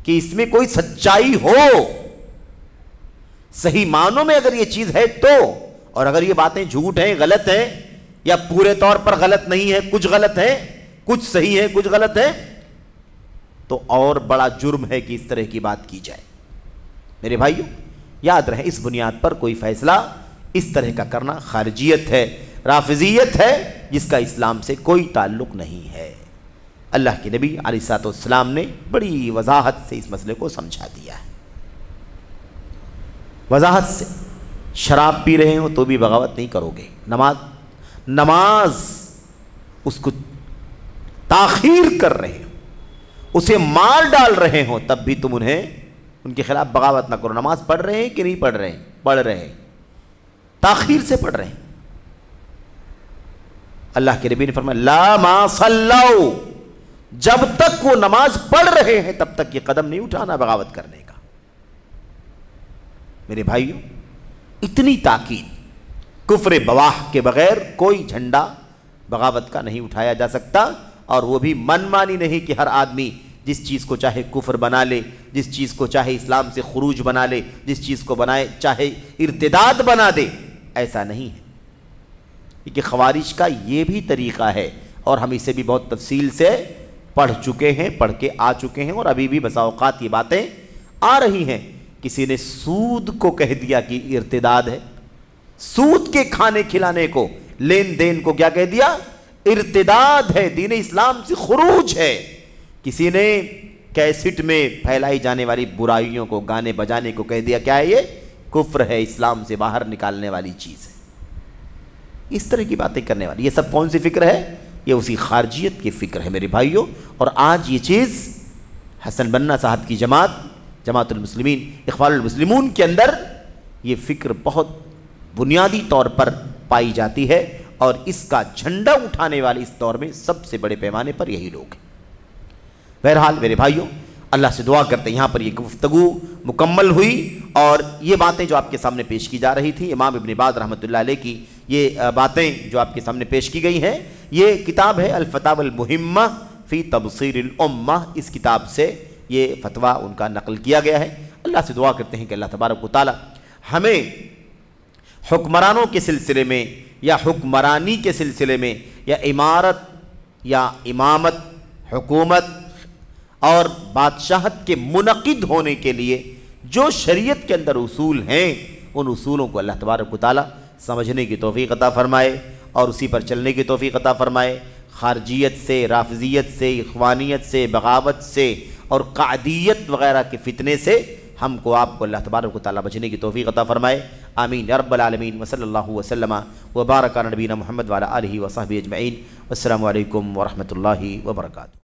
کہ اس میں کوئی سچائی ہو، صحیح معنوں میں اگر یہ چیز ہے تو، اور اگر یہ باتیں جھوٹ ہیں، غلط ہیں، یا پورے طور پر غلط نہیں ہے، کچھ غلط ہے، کچھ صحیح ہے، کچھ غلط ہے، تو اور بڑا جرم ہے کہ اس طرح کی بات کی جائے۔ میرے بھائیو یاد رہے، اس بنیاد پر کوئی فیصلہ اس طرح کا کرنا خارجیت ہے، رافضیت ہے، جس کا اسلام سے کوئی تعلق نہیں ہے۔ اللہ کے نبی علیہ السلام نے بڑی وضاحت سے اس مسئلے کو سمجھا دیا ہے، وضاحت سے۔ شراب پی رہے ہو تو بھی بغاوت نہیں کرو گے، نماز اس کو تاخیر کر رہے ہو، اسے مار ڈال رہے ہو، تب بھی تم انہیں ان کے خلاف بغاوت نہ کرو. نماز پڑھ رہے ہیں کہ نہیں پڑھ رہے ہیں؟ پڑھ رہے ہیں, تاخیر سے پڑھ رہے ہیں. اللہ کے نبی نے فرمایا لا ما صلوا, جب تک وہ نماز پڑھ رہے ہیں تب تک یہ قدم نہیں اٹھانا بغاوت کرنے کا. میرے بھائیوں, اتنی تاکید, کفر بواہ کے بغیر کوئی جھنڈا بغاوت کا نہیں اٹھایا جا سکتا, اور وہ بھی من مانی نہیں کہ ہر آدمی جس چیز کو چاہے کفر بنا لے, جس چیز کو چاہے اسلام سے خروج بنا لے, جس چیز کو بنائے چاہے ارتداد بنا دے. ایسا نہیں ہے, کیونکہ خوارج کا یہ بھی طریقہ ہے, اور ہم اسے بھی بہت تفصیل سے پڑھ چکے ہیں, پڑھ کے آ چکے ہیں, اور ابھی بھی بسا اوقات یہ باتیں آ رہی ہیں. کسی نے سود کو کہہ دیا کہ ارتداد ہے, سود کے کھانے کھلانے کو, لین دین کو کیا کہہ دیا؟ ارتداد ہے, دین اسلام سے خروج ہے. کسی نے کیسٹ میں پھیلائی جانے والی برائیوں کو, گانے بجانے کو کہہ دیا کیا ہے؟ یہ کفر ہے, اسلام سے باہر نکالنے والی چیز ہے. اس طرح کی باتیں کرنے والی, یہ سب کون سی فکر ہے؟ یہ اسی خارجیت کی فکر ہے میرے بھائیوں. اور آج یہ چیز حسن بنا صاحب کی جماعت المسلمین, اخوان المسلمون کے اندر یہ فکر بہت بنیادی طور پر پائی جاتی ہے, اور اس کا جھنڈا اٹھانے والے اس دور میں سب سے بڑے پیمانے پر یہی لوگ ہیں. بہرحال میرے بھائیوں, اللہ سے دعا کرتے ہیں, یہاں پر یہ گفتگو مکمل ہوئی, اور یہ باتیں جو آپ کے سامنے پیش کی جا رہی تھی, امام ابن باز رحمۃ اللہ علیہ کی یہ باتیں جو آپ کے سامنے پیش کی گئی ہیں, یہ کتاب ہے الفتاوی المہمہ فی تبصیر الامہ, اس کتاب سے یہ فتویٰ ان کا نقل کیا گیا ہے. اللہ سے دعا کرتے ہیں کہ اللہ تبارک و تعالی ہمیں حکمرانوں کے سلسلے میں, یا حکمرانی کے سلسلے میں, یا امارت یا امامت, حکومت اور بادشاہت کے منعقد ہونے کے لیے جو شریعت کے اندر اصول ہیں, ان اصولوں کو اللہ تبارک و تعالی سمجھنے کی توفیق عطا فرمائے, اور اسی پر چلنے کی توفیق عطا فرمائے. خارجیت سے, رافضیت سے, اخوانیت سے, بغاوت سے اور قعدیت وغیرہ کے فتنے سے ہم کو آپ کو اللہ تبارک و تعالی بچنے کی توفیق عطا فرمائے. آمین یا رب العالمین. وصلی اللہ وسلم وبارک علی نبینا محمد وعلی آلہ وصحبہ اجمعین. السلام علیکم ورحمۃ اللہ وبرکاتہ.